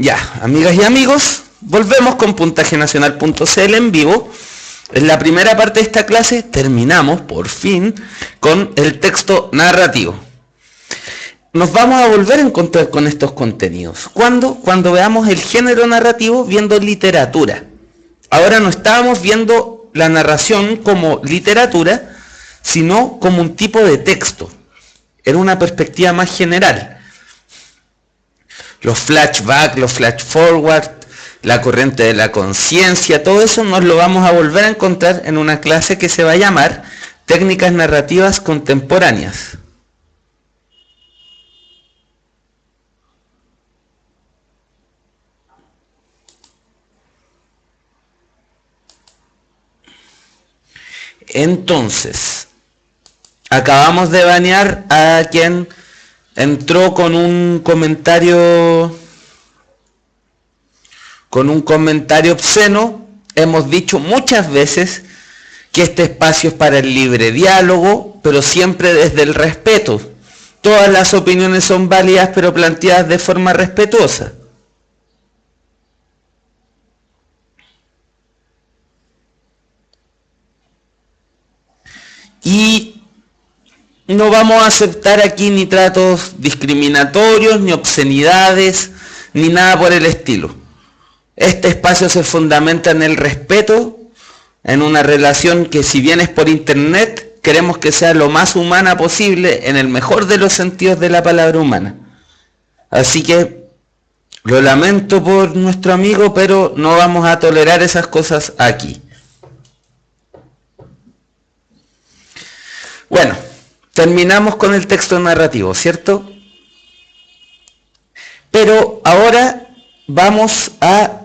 Ya, amigas y amigos, volvemos con puntajenacional.cl en vivo. En la primera parte de esta clase terminamos, por fin, con el texto narrativo. Nos vamos a volver a encontrar con estos contenidos. ¿Cuándo? Cuando veamos el género narrativo viendo literatura. Ahora no estábamos viendo la narración como literatura, sino como un tipo de texto. Era una perspectiva más general. Los flashbacks, los flash forward, la corriente de la conciencia, todo eso nos lo vamos a volver a encontrar en una clase que se va a llamar Técnicas Narrativas Contemporáneas. Entonces, acabamos de banear a quien entró con un comentario obsceno. Hemos dicho muchas veces que este espacio es para el libre diálogo, pero siempre desde el respeto. Todas las opiniones son válidas, pero planteadas de forma respetuosa. Y no vamos a aceptar aquí ni tratos discriminatorios, ni obscenidades, ni nada por el estilo. Este espacio se fundamenta en el respeto, en una relación que, si bien es por internet, queremos que sea lo más humana posible, en el mejor de los sentidos de la palabra humana. Así que lo lamento por nuestro amigo, pero no vamos a tolerar esas cosas aquí. Bueno, terminamos con el texto narrativo, ¿cierto? Pero ahora vamos a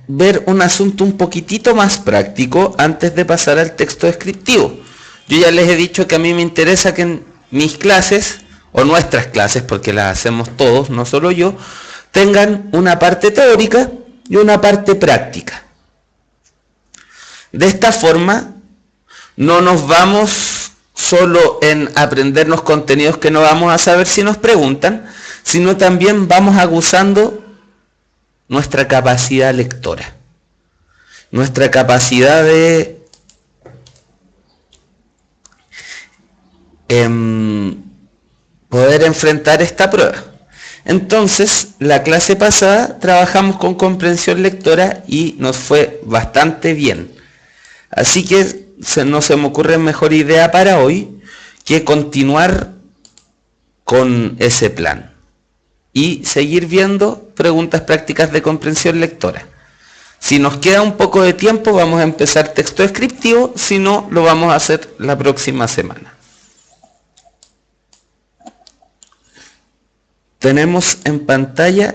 ver un asunto un poquitito más práctico antes de pasar al texto descriptivo. Yo ya les he dicho que a mí me interesa que en mis clases, o nuestras clases, porque las hacemos todos, no solo yo, tengan una parte teórica y una parte práctica. De esta forma, no nos vamos solo en aprendernos contenidos que no vamos a saber si nos preguntan, sino también vamos aguzando nuestra capacidad lectora, nuestra capacidad de poder enfrentar esta prueba. Entonces, la clase pasada trabajamos con comprensión lectora y nos fue bastante bien. Así que no se me ocurre mejor idea para hoy que continuar con ese plan y seguir viendo preguntas prácticas de comprensión lectora. Si nos queda un poco de tiempo, vamos a empezar texto descriptivo, si no, lo vamos a hacer la próxima semana. Tenemos en pantalla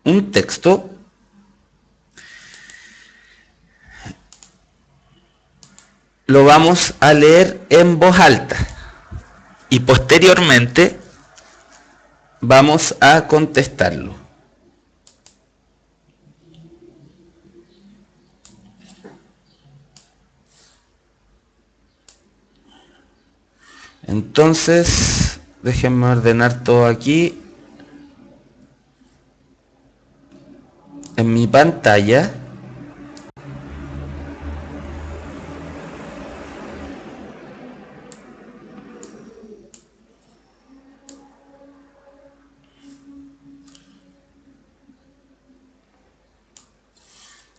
un texto lo vamos a leer en voz alta y posteriormente vamos a contestarlo. Entonces, déjenme ordenar todo aquí en mi pantalla.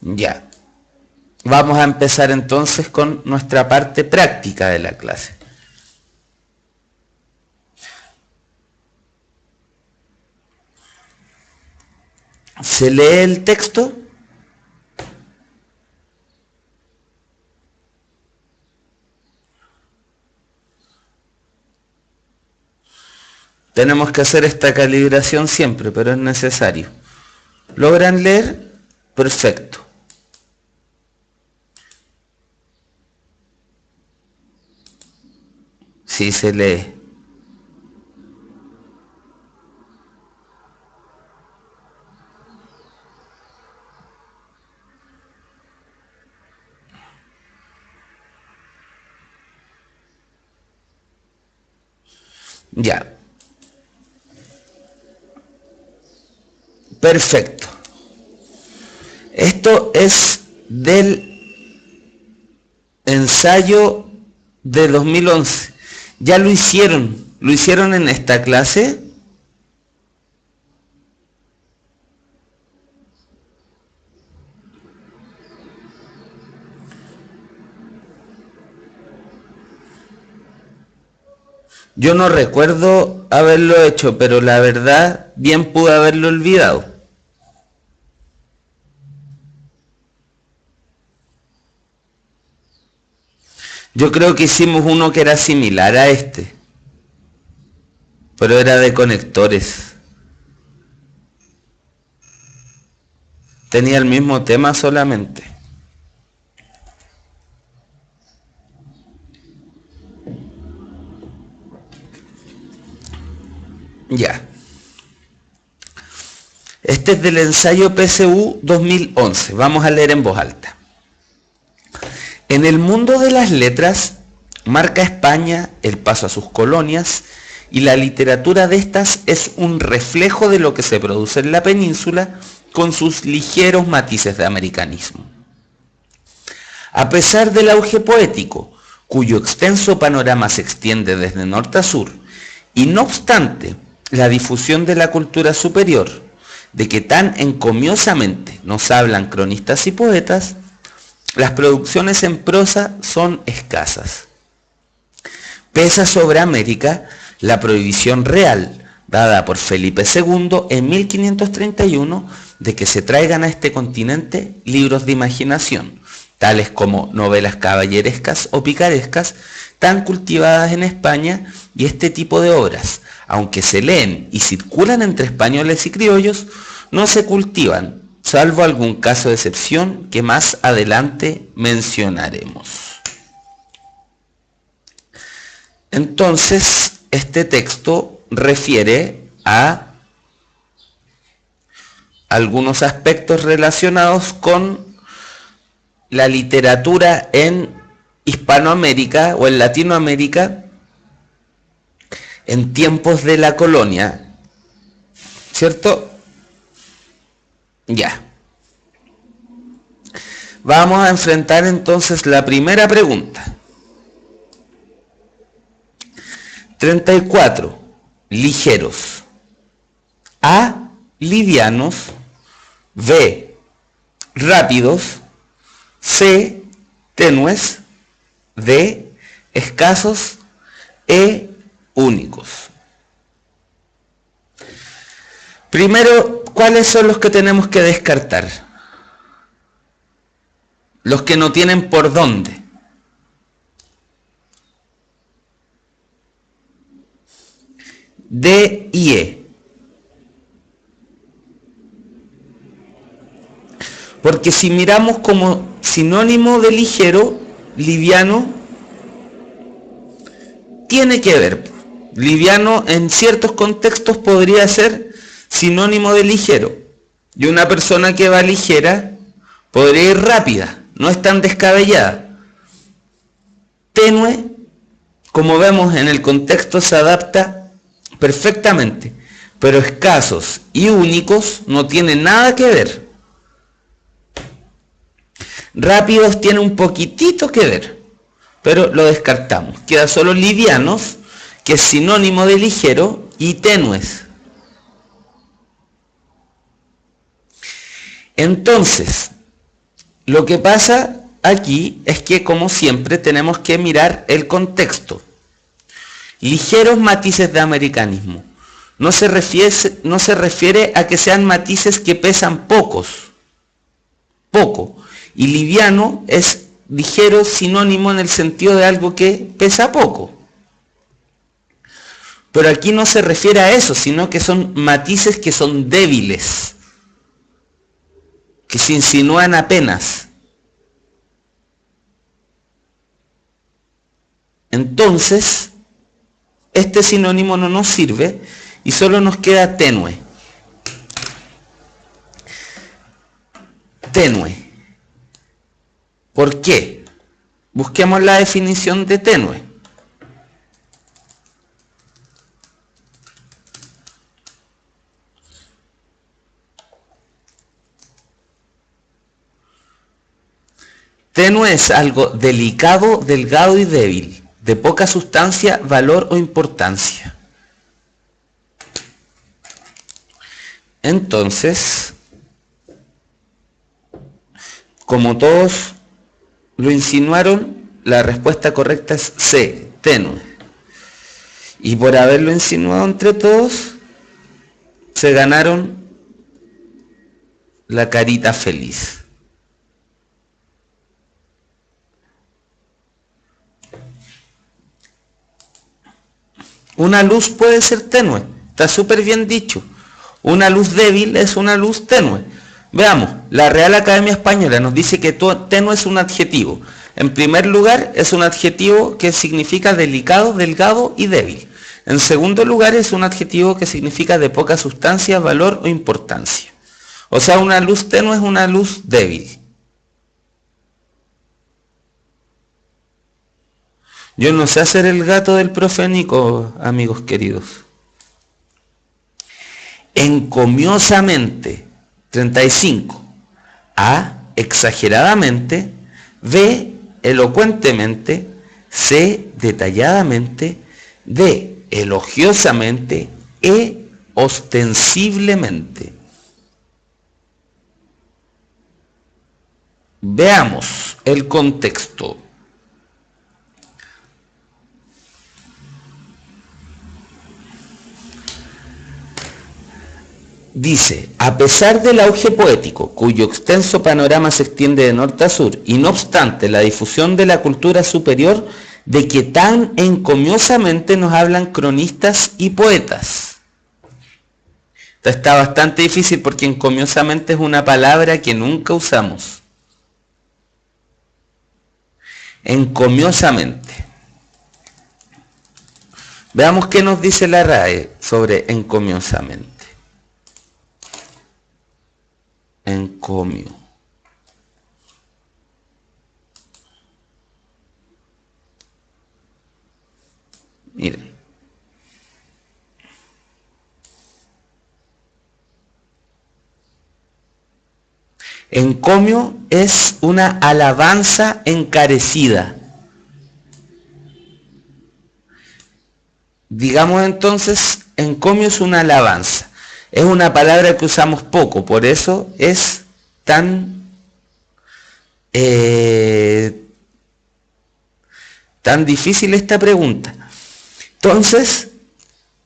Ya. Vamos a empezar entonces con nuestra parte práctica de la clase. Se lee el texto. Tenemos que hacer esta calibración siempre, pero es necesario. ¿Logran leer? Perfecto. Sí se lee. Ya. Perfecto. Esto es del ensayo de 2011. Ya lo hicieron en esta clase. Yo no recuerdo haberlo hecho, pero la verdad bien pude haberlo olvidado. Yo creo que hicimos uno que era similar a este, pero era de conectores. Tenía el mismo tema solamente. Ya. Este es del ensayo PSU 2011. Vamos a leer en voz alta. En el mundo de las letras, marca España el paso a sus colonias y la literatura de estas es un reflejo de lo que se produce en la península con sus ligeros matices de americanismo. A pesar del auge poético, cuyo extenso panorama se extiende desde norte a sur, y no obstante la difusión de la cultura superior, de que tan encomiosamente nos hablan cronistas y poetas, las producciones en prosa son escasas. Pesa sobre América la prohibición real dada por Felipe II en 1531 de que se traigan a este continente libros de imaginación, tales como novelas caballerescas o picarescas, tan cultivadas en España, y este tipo de obras, aunque se leen y circulan entre españoles y criollos, no se cultivan, salvo algún caso de excepción que más adelante mencionaremos. Entonces, este texto refiere a algunos aspectos relacionados con la literatura en Hispanoamérica o en Latinoamérica en tiempos de la colonia, ¿cierto? Ya. Vamos a enfrentar entonces la primera pregunta. 34. Ligeros. A. Livianos. B. Rápidos. C. Tenues. D. Escasos. E. Únicos. Primero, ¿cuáles son los que tenemos que descartar? Los que no tienen por dónde. D y E. Porque si miramos como sinónimo de ligero, liviano, tiene que ver. Liviano en ciertos contextos podría ser sinónimo de ligero. Y una persona que va ligera podría ir rápida, no es tan descabellada. Tenue, como vemos en el contexto, se adapta perfectamente, pero escasos y únicos no tienen nada que ver. Rápidos tiene un poquitito que ver, pero lo descartamos. Queda solo livianos, que es sinónimo de ligero, y tenues. Entonces, lo que pasa aquí es que, como siempre, tenemos que mirar el contexto. Ligeros matices de americanismo. No se refiere a que sean matices que pesan poco. Y liviano es ligero, sinónimo en el sentido de algo que pesa poco. Pero aquí no se refiere a eso, sino que son matices que son débiles, que se insinúan apenas. Entonces, este sinónimo no nos sirve y solo nos queda tenue. Tenue. ¿Por qué? Busquemos la definición de tenue. Tenue es algo delicado, delgado y débil, de poca sustancia, valor o importancia. Entonces, como todos lo insinuaron, la respuesta correcta es C, tenue. Y por haberlo insinuado entre todos, se ganaron la carita feliz. Una luz puede ser tenue, está súper bien dicho. Una luz débil es una luz tenue. Veamos, la Real Academia Española nos dice que tenue es un adjetivo. En primer lugar, es un adjetivo que significa delicado, delgado y débil. En segundo lugar, es un adjetivo que significa de poca sustancia, valor o importancia. O sea, una luz tenue es una luz débil. Yo no sé hacer el gato del profe Nico, amigos queridos. Encomiosamente, 35. A, exageradamente. B, elocuentemente. C, detalladamente. D, elogiosamente. E, ostensiblemente. Veamos el contexto. Dice, a pesar del auge poético, cuyo extenso panorama se extiende de norte a sur, y no obstante la difusión de la cultura superior, de que tan encomiosamente nos hablan cronistas y poetas. Esto está bastante difícil porque encomiosamente es una palabra que nunca usamos. Encomiosamente. Veamos qué nos dice la RAE sobre encomiosamente. Encomio. Miren. Encomio es una alabanza encarecida. Digamos entonces, encomio es una alabanza. Es una palabra que usamos poco, por eso es tan difícil esta pregunta. Entonces,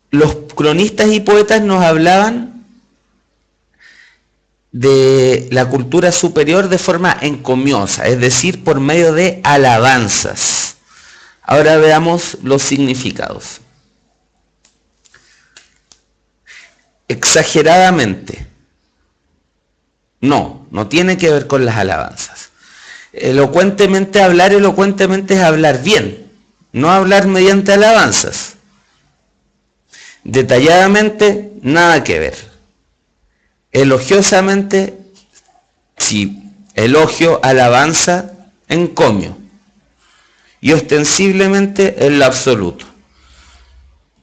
los cronistas y poetas nos hablaban de la cultura superior de forma encomiosa, es decir, por medio de alabanzas. Ahora veamos los significados. Exageradamente. No tiene que ver con las alabanzas. Elocuentemente es hablar bien, no hablar mediante alabanzas. Detalladamente, nada que ver. Elogiosamente, sí, elogio, alabanza, encomio. Y ostensiblemente en lo absoluto.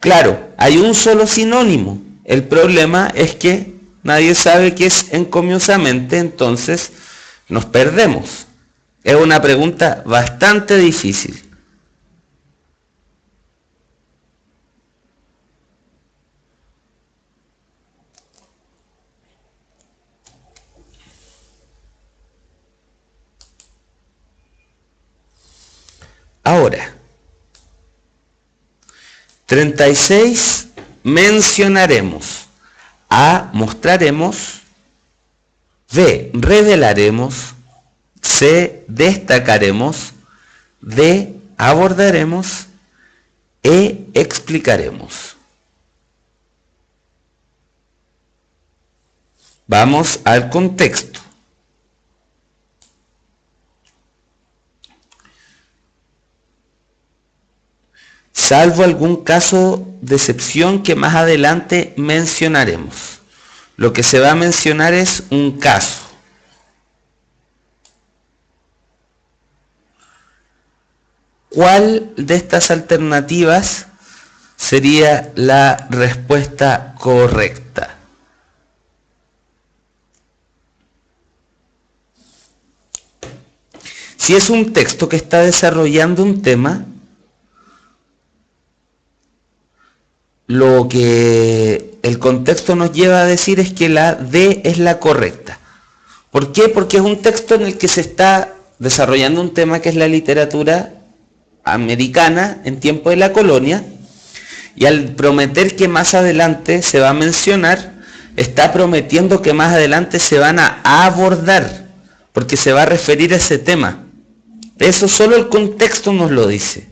Claro, hay un solo sinónimo. El problema es que nadie sabe qué es encomiosamente, entonces nos perdemos. Es una pregunta bastante difícil. Ahora, 36, mencionaremos. A, mostraremos. B, revelaremos. C, destacaremos. D, abordaremos. E, explicaremos. Vamos al contexto. Salvo algún caso de excepción que más adelante mencionaremos. Lo que se va a mencionar es un caso. ¿Cuál de estas alternativas sería la respuesta correcta? Si es un texto que está desarrollando un tema, lo que el contexto nos lleva a decir es que la D es la correcta. ¿Por qué? Porque es un texto en el que se está desarrollando un tema que es la literatura americana en tiempo de la colonia, y al prometer que más adelante se va a mencionar, está prometiendo que más adelante se van a abordar, porque se va a referir a ese tema. Eso solo el contexto nos lo dice.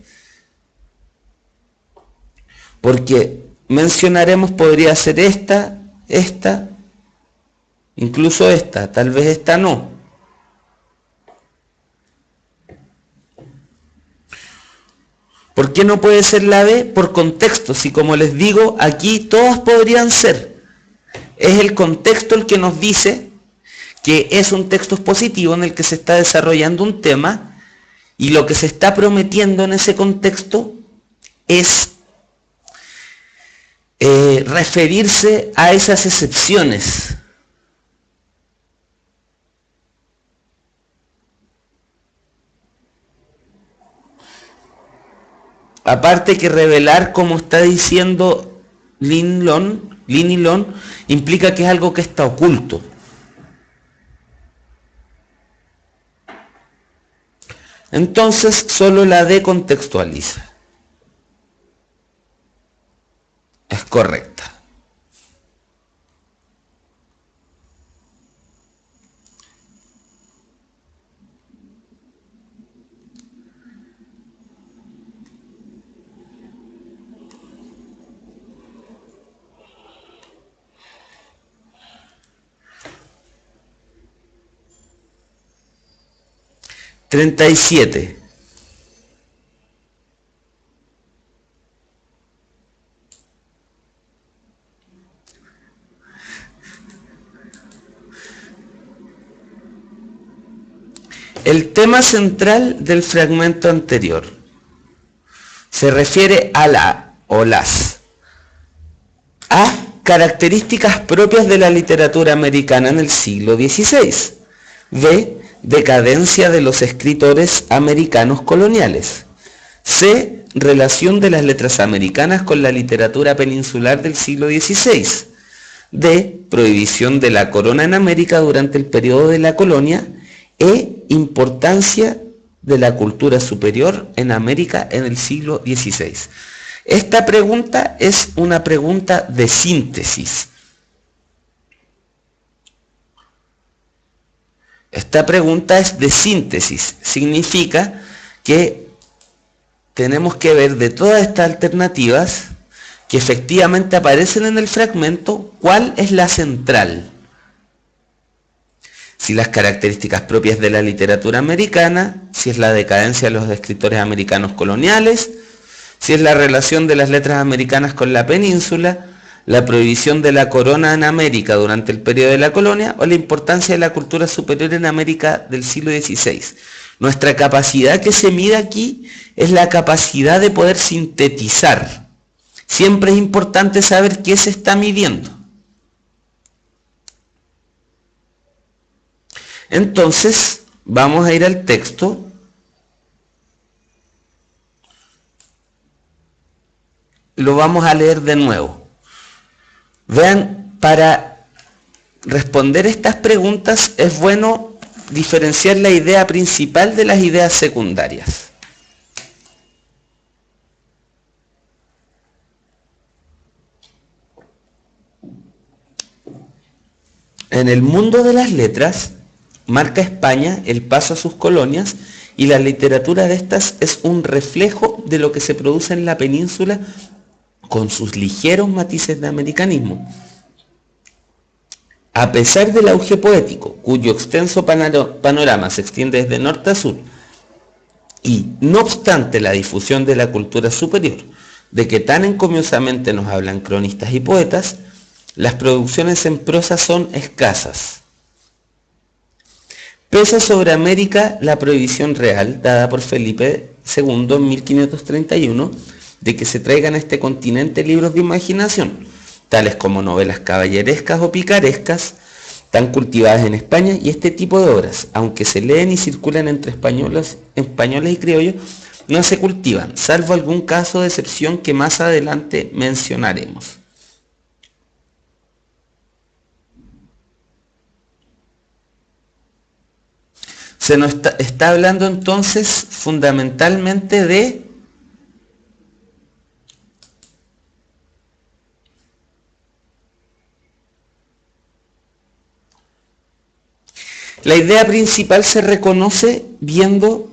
Porque mencionaremos, podría ser esta, incluso esta, tal vez esta no. ¿Por qué no puede ser la B? Por contexto. Si como les digo, aquí todas podrían ser. Es el contexto el que nos dice que es un texto expositivo en el que se está desarrollando un tema, y lo que se está prometiendo en ese contexto es referirse a esas excepciones. Aparte que revelar, como está diciendo Linilon, implica que es algo que está oculto. Entonces, solo la D contextualiza. Es correcta. (37) El tema central del fragmento anterior se refiere a la o las A, características propias de la literatura americana en el siglo XVI. B, decadencia de los escritores americanos coloniales. C, relación de las letras americanas con la literatura peninsular del siglo XVI. D, prohibición de la corona en América durante el periodo de la colonia. E, importancia de la cultura superior en América en el siglo XVI. Esta pregunta es una pregunta de síntesis. Esta pregunta es de síntesis. Significa que tenemos que ver de todas estas alternativas que efectivamente aparecen en el fragmento, cuál es la central. Si las características propias de la literatura americana, si es la decadencia de los escritores americanos coloniales, si es la relación de las letras americanas con la península, la prohibición de la corona en América durante el periodo de la colonia, o la importancia de la cultura superior en América del siglo XVI. Nuestra capacidad que se mide aquí es la capacidad de poder sintetizar. Siempre es importante saber qué se está midiendo. Entonces, vamos a ir al texto. Lo vamos a leer de nuevo. Vean, para responder estas preguntas es bueno diferenciar la idea principal de las ideas secundarias. En el mundo de las letras, marca España el paso a sus colonias, y la literatura de estas es un reflejo de lo que se produce en la península, con sus ligeros matices de americanismo. A pesar del auge poético, cuyo extenso panorama se extiende desde norte a sur, y no obstante la difusión de la cultura superior, de que tan encomiosamente nos hablan cronistas y poetas, las producciones en prosa son escasas. Pesa sobre América la prohibición real dada por Felipe II en 1531 de que se traigan a este continente libros de imaginación, tales como novelas caballerescas o picarescas, tan cultivadas en España, y este tipo de obras, aunque se leen y circulan entre españoles y criollos, no se cultivan, salvo algún caso de excepción que más adelante mencionaremos. Se nos está hablando entonces fundamentalmente de la idea principal. Se reconoce viendo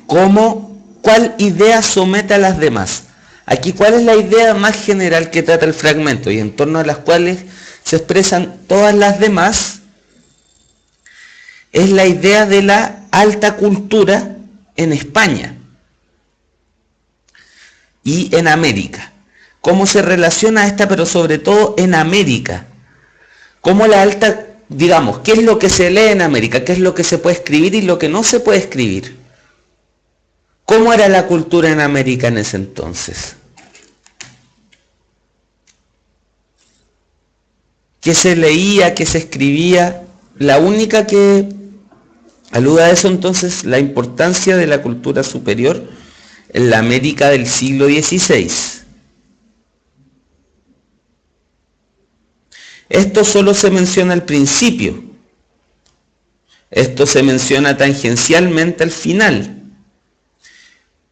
cuál idea somete a las demás. Aquí, ¿cuál es la idea más general que trata el fragmento y en torno a las cuales se expresan todas las demás? Es la idea de la alta cultura en España y en América. ¿Cómo se relaciona esta, pero sobre todo en América? ¿Cómo la alta, digamos, qué es lo que se lee en América? ¿Qué es lo que se puede escribir y lo que no se puede escribir? ¿Cómo era la cultura en América en ese entonces? ¿Qué se leía? ¿Qué se escribía? La única que alude a eso entonces, la importancia de la cultura superior en la América del siglo XVI. Esto solo se menciona al principio. Esto se menciona tangencialmente al final.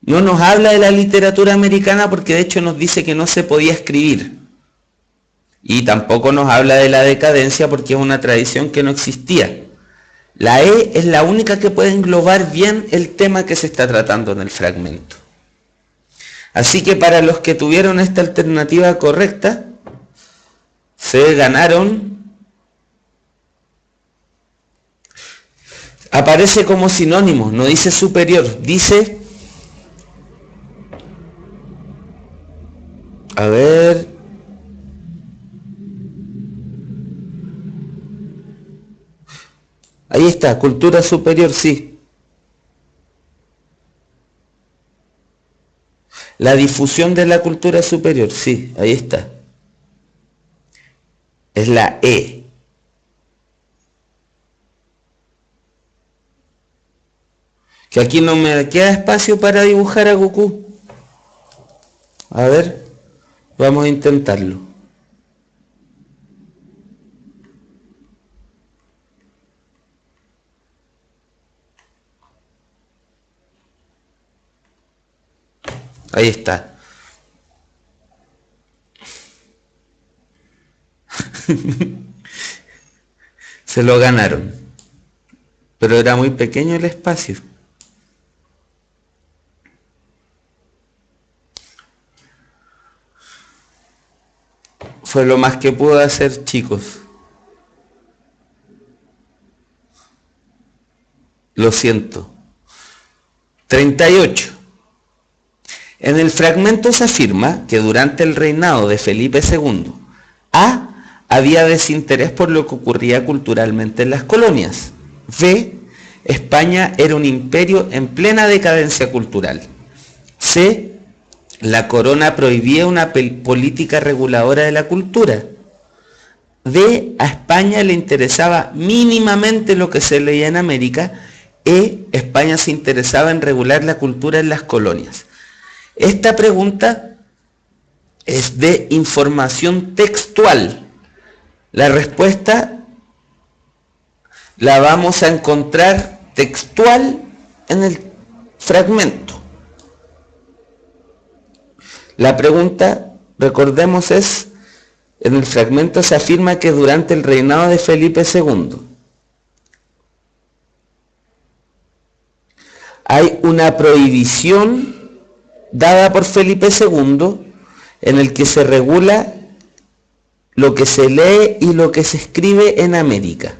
No nos habla de la literatura americana porque de hecho nos dice que no se podía escribir. Y tampoco nos habla de la decadencia porque es una tradición que no existía. La E es la única que puede englobar bien el tema que se está tratando en el fragmento. Así que para los que tuvieron esta alternativa correcta, se ganaron. Aparece como sinónimo, no dice superior, dice, a ver, ahí está, cultura superior, sí. La difusión de la cultura superior, sí, ahí está. Es la E. Que aquí no me queda espacio para dibujar a Goku. A ver, vamos a intentarlo. Ahí está. Se lo ganaron. Pero era muy pequeño el espacio. Fue lo más que pude hacer, chicos. Lo siento. 38. En el fragmento se afirma que durante el reinado de Felipe II, había desinterés por lo que ocurría culturalmente en las colonias. B. España era un imperio en plena decadencia cultural. C. La corona prohibía una política reguladora de la cultura. D. A España le interesaba mínimamente lo que se leía en América. E. España se interesaba en regular la cultura en las colonias. Esta pregunta es de información textual. La respuesta la vamos a encontrar textual en el fragmento. La pregunta, recordemos, es, en el fragmento se afirma que durante el reinado de Felipe II hay una prohibición dada por Felipe II en el que se regula lo que se lee y lo que se escribe en América.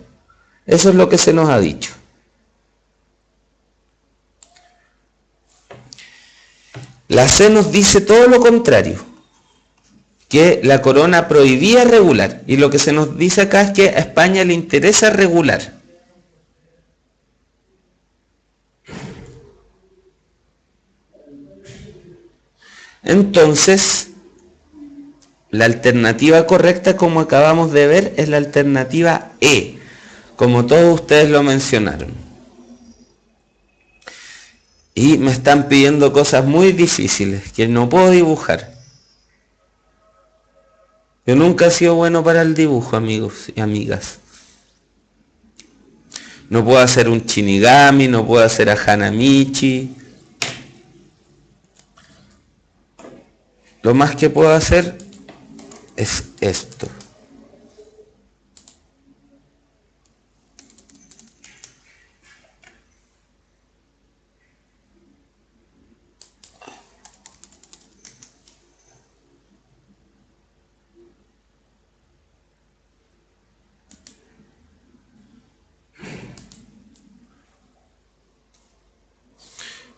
Eso es lo que se nos ha dicho. La C nos dice todo lo contrario, que la corona prohibía regular, y lo que se nos dice acá es que a España le interesa regular. Entonces, La alternativa correcta, como acabamos de ver, es la alternativa E, como todos ustedes lo mencionaron. Y me están pidiendo cosas muy difíciles que no puedo dibujar. Yo nunca he sido bueno para el dibujo, amigos y amigas. No puedo hacer un Shinigami, no puedo hacer a Hanamichi. Lo más que puedo hacer es esto.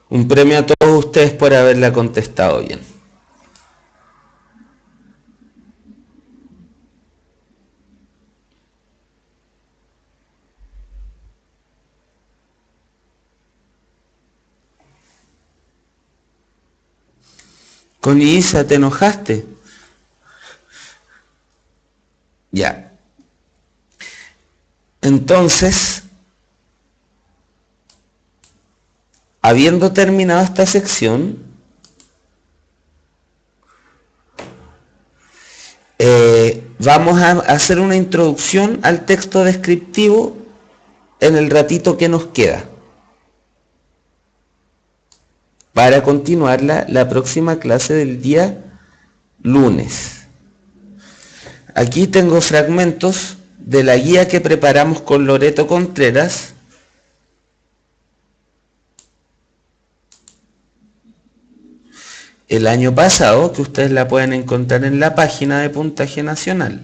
Un premio a todos ustedes por haberla contestado bien. Con Isa, ¿te enojaste? Ya. Entonces, habiendo terminado esta sección, vamos a hacer una introducción al texto descriptivo en el ratito que nos queda, para continuar la próxima clase del día lunes. Aquí tengo fragmentos de la guía que preparamos con Loreto Contreras el año pasado, que ustedes la pueden encontrar en la página de Puntaje Nacional.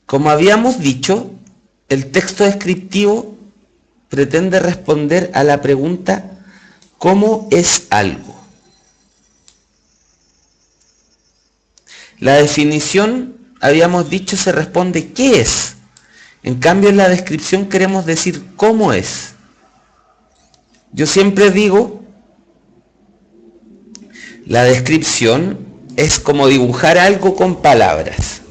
Como habíamos dicho, el texto descriptivo pretende responder a la pregunta ¿cómo es algo? La definición, habíamos dicho, se responde ¿qué es? En cambio, en la descripción queremos decir ¿cómo es? Yo siempre digo, la descripción es como dibujar algo con palabras.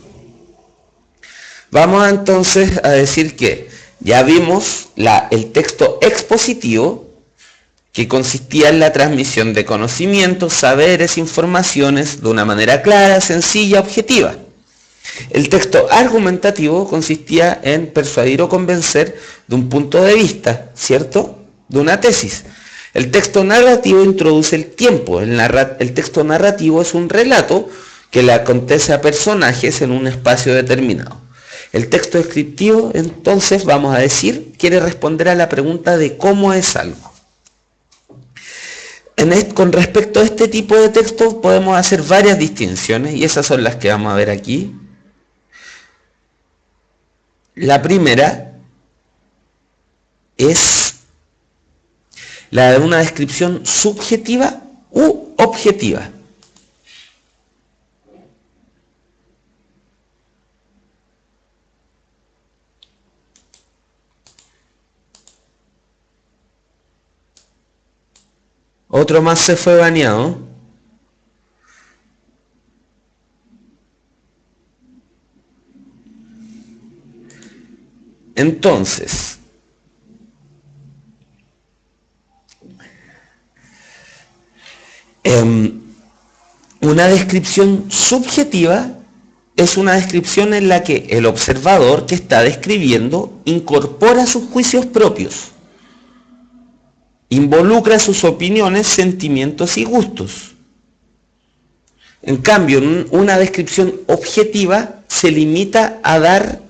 Vamos entonces a decir que ya vimos el texto expositivo, que consistía en la transmisión de conocimientos, saberes, informaciones de una manera clara, sencilla, objetiva. El texto argumentativo consistía en persuadir o convencer de un punto de vista, ¿cierto?, de una tesis. El texto narrativo introduce el tiempo. El texto narrativo es un relato que le acontece a personajes en un espacio determinado. El texto descriptivo, entonces, vamos a decir, quiere responder a la pregunta de cómo es algo. Con respecto a este tipo de texto podemos hacer varias distinciones y esas son las que vamos a ver aquí. La primera es la de una descripción subjetiva u objetiva. Otro más se fue baneado. Entonces, una descripción subjetiva es una descripción en la que el observador que está describiendo incorpora sus juicios propios, involucra sus opiniones, sentimientos y gustos. En cambio, una descripción objetiva se limita a dar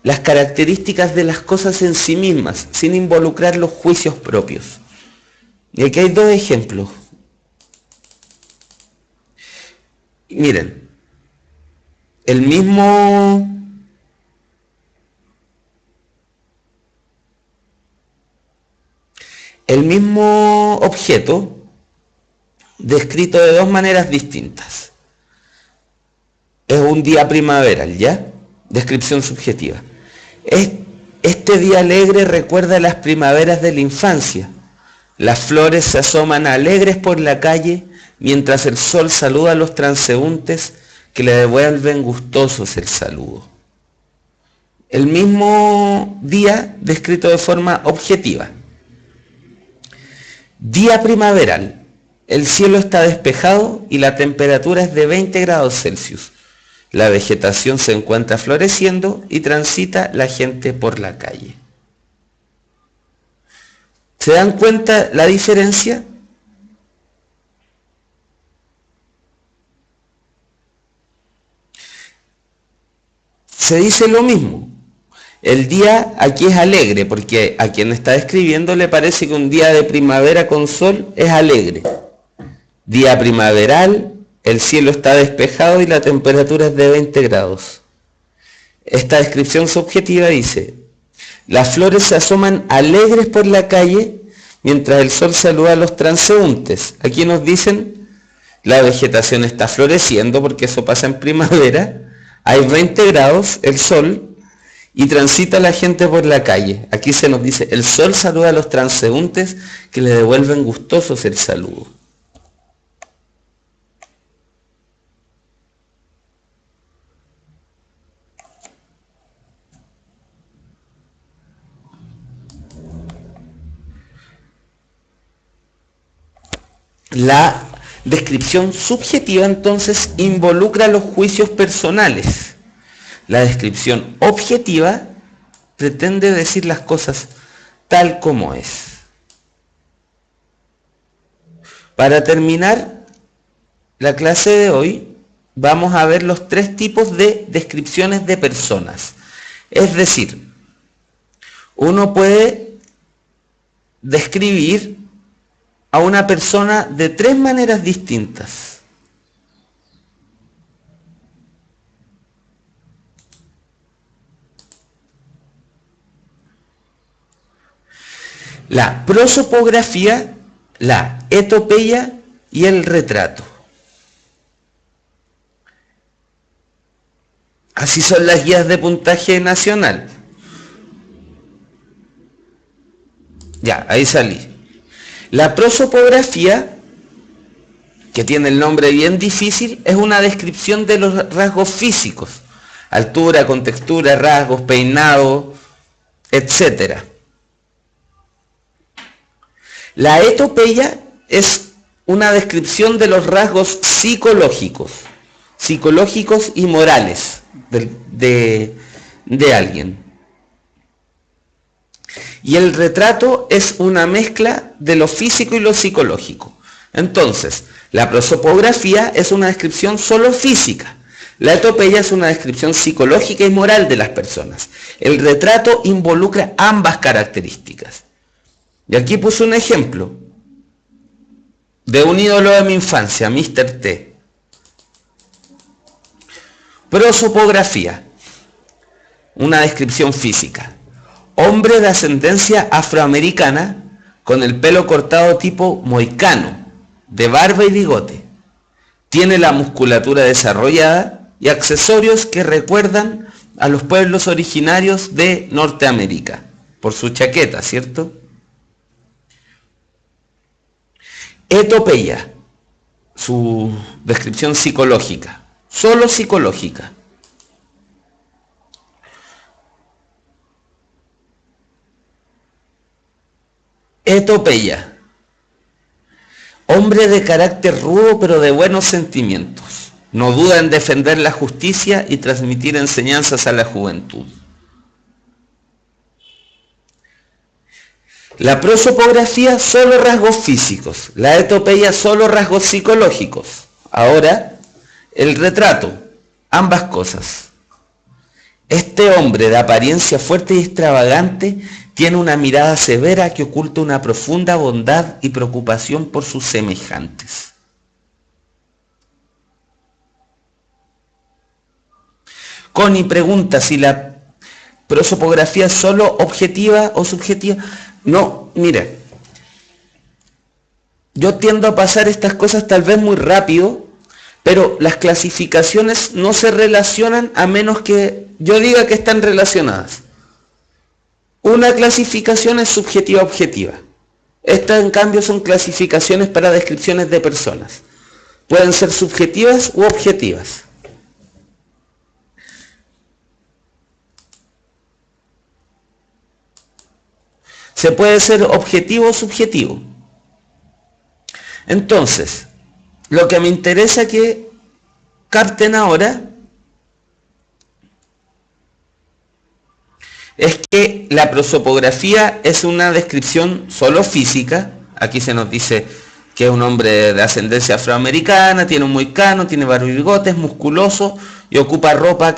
las características de las cosas en sí mismas, sin involucrar los juicios propios. Y aquí hay dos ejemplos. Miren, el mismo objeto descrito de dos maneras distintas. Es un día primaveral, ¿ya? Descripción subjetiva. Este día alegre recuerda las primaveras de la infancia. Las flores se asoman alegres por la calle, mientras el sol saluda a los transeúntes que le devuelven gustosos el saludo. El mismo día descrito de forma objetiva. Día primaveral. El cielo está despejado y la temperatura es de 20 grados Celsius. La vegetación se encuentra floreciendo y transita la gente por la calle. ¿Se dan cuenta la diferencia? Se dice lo mismo. El día aquí es alegre, porque a quien está escribiendo le parece que un día de primavera con sol es alegre. Día primaveral, el cielo está despejado y la temperatura es de 20 grados. Esta descripción subjetiva dice: las flores se asoman alegres por la calle mientras el sol saluda a los transeúntes. Aquí nos dicen, la vegetación está floreciendo porque eso pasa en primavera, hay 20 grados, el sol, y transita la gente por la calle. Aquí se nos dice, el sol saluda a los transeúntes que le devuelven gustosos el saludo. La descripción subjetiva entonces involucra los juicios personales. La descripción objetiva pretende decir las cosas tal como es. Para terminar la clase de hoy, vamos a ver los tres tipos de descripciones de personas. Es decir, uno puede describir a una persona de tres maneras distintas. La prosopografía, la etopeya y el retrato. Así son las guías de puntaje nacional. Ya, ahí salí. La prosopografía, que tiene el nombre bien difícil, es una descripción de los rasgos físicos. Altura, contextura, rasgos, peinado, etc. La etopeya es una descripción de los rasgos psicológicos y morales de alguien. Y el retrato es una mezcla de lo físico y lo psicológico. Entonces, la prosopografía es una descripción solo física. La etopeya es una descripción psicológica y moral de las personas. El retrato involucra ambas características. Y aquí puse un ejemplo de un ídolo de mi infancia, Mr. T. Prosopografía, una descripción física. Hombre de ascendencia afroamericana con el pelo cortado tipo mohicano, de barba y bigote. Tiene la musculatura desarrollada y accesorios que recuerdan a los pueblos originarios de Norteamérica, por su chaqueta, ¿cierto? Etopeya, su descripción psicológica, solo psicológica. Etopeya, hombre de carácter rudo pero de buenos sentimientos. No duda en defender la justicia y transmitir enseñanzas a la juventud. La prosopografía, solo rasgos físicos. La etopeya, solo rasgos psicológicos. Ahora, el retrato, ambas cosas. Este hombre de apariencia fuerte y extravagante tiene una mirada severa que oculta una profunda bondad y preocupación por sus semejantes. Connie pregunta si la prosopografía es solo objetiva o subjetiva. No, mira, yo tiendo a pasar estas cosas tal vez muy rápido, pero las clasificaciones no se relacionan a menos que yo diga que están relacionadas. Una clasificación es subjetiva objetiva. Estas en cambio son clasificaciones para descripciones de personas. Pueden ser subjetivas u objetivas. Se puede ser objetivo o subjetivo. Entonces, lo que me interesa que capten ahora es que la prosopografía es una descripción solo física. Aquí se nos dice que es un hombre de ascendencia afroamericana, tiene un moicano, tiene barba y bigote, es musculoso y ocupa ropa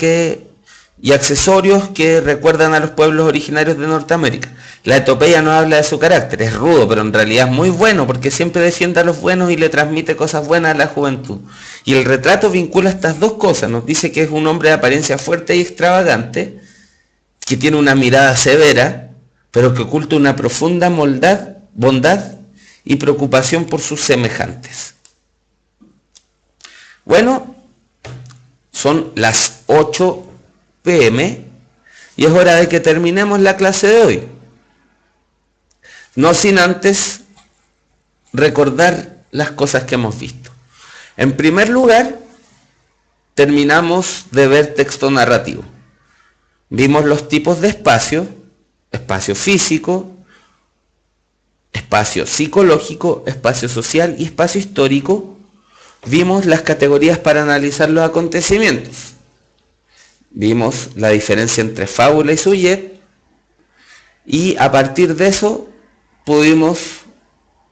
y accesorios que recuerdan a los pueblos originarios de Norteamérica. La etopeya no habla de su carácter, es rudo, pero en realidad es muy bueno porque siempre defiende a los buenos y le transmite cosas buenas a la juventud. Y el retrato vincula estas dos cosas, nos dice que es un hombre de apariencia fuerte y extravagante, que tiene una mirada severa, pero que oculta una profunda bondad y preocupación por sus semejantes. Bueno, son las 8 p.m. y es hora de que terminemos la clase de hoy. No sin antes recordar las cosas que hemos visto. En primer lugar, terminamos de ver texto narrativo. Vimos los tipos de espacio: espacio físico, espacio psicológico, espacio social y espacio histórico. Vimos las categorías para analizar los acontecimientos. Vimos la diferencia entre fábula y sujet, y a partir de eso pudimos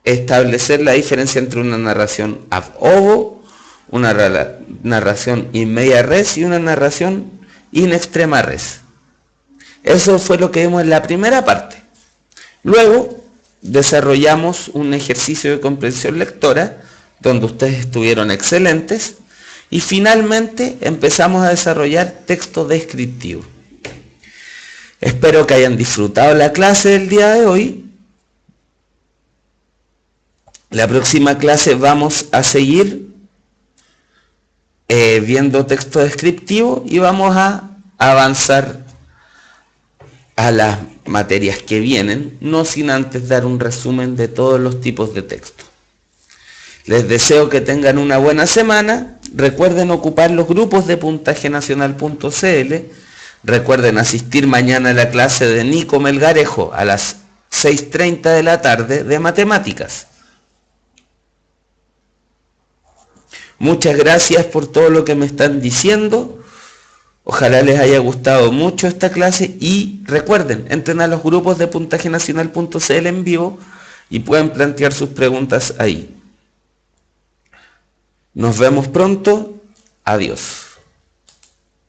establecer la diferencia entre una narración ab ovo, una narración in media res y una narración in extrema res. Eso fue lo que vimos en la primera parte. Luego desarrollamos un ejercicio de comprensión lectora donde ustedes estuvieron excelentes, y finalmente empezamos a desarrollar texto descriptivo. Espero que hayan disfrutado la clase del día de hoy. La próxima clase vamos a seguir viendo texto descriptivo y vamos a avanzar a las materias que vienen, no sin antes dar un resumen de todos los tipos de texto. Les deseo que tengan una buena semana. Recuerden ocupar los grupos de puntajenacional.cl. Recuerden asistir mañana a la clase de Nico Melgarejo a las 6:30 de la tarde de matemáticas. Muchas gracias por todo lo que me están diciendo. Ojalá les haya gustado mucho esta clase y recuerden, entren a los grupos de puntajenacional.cl en vivo y pueden plantear sus preguntas ahí. Nos vemos pronto. Adiós.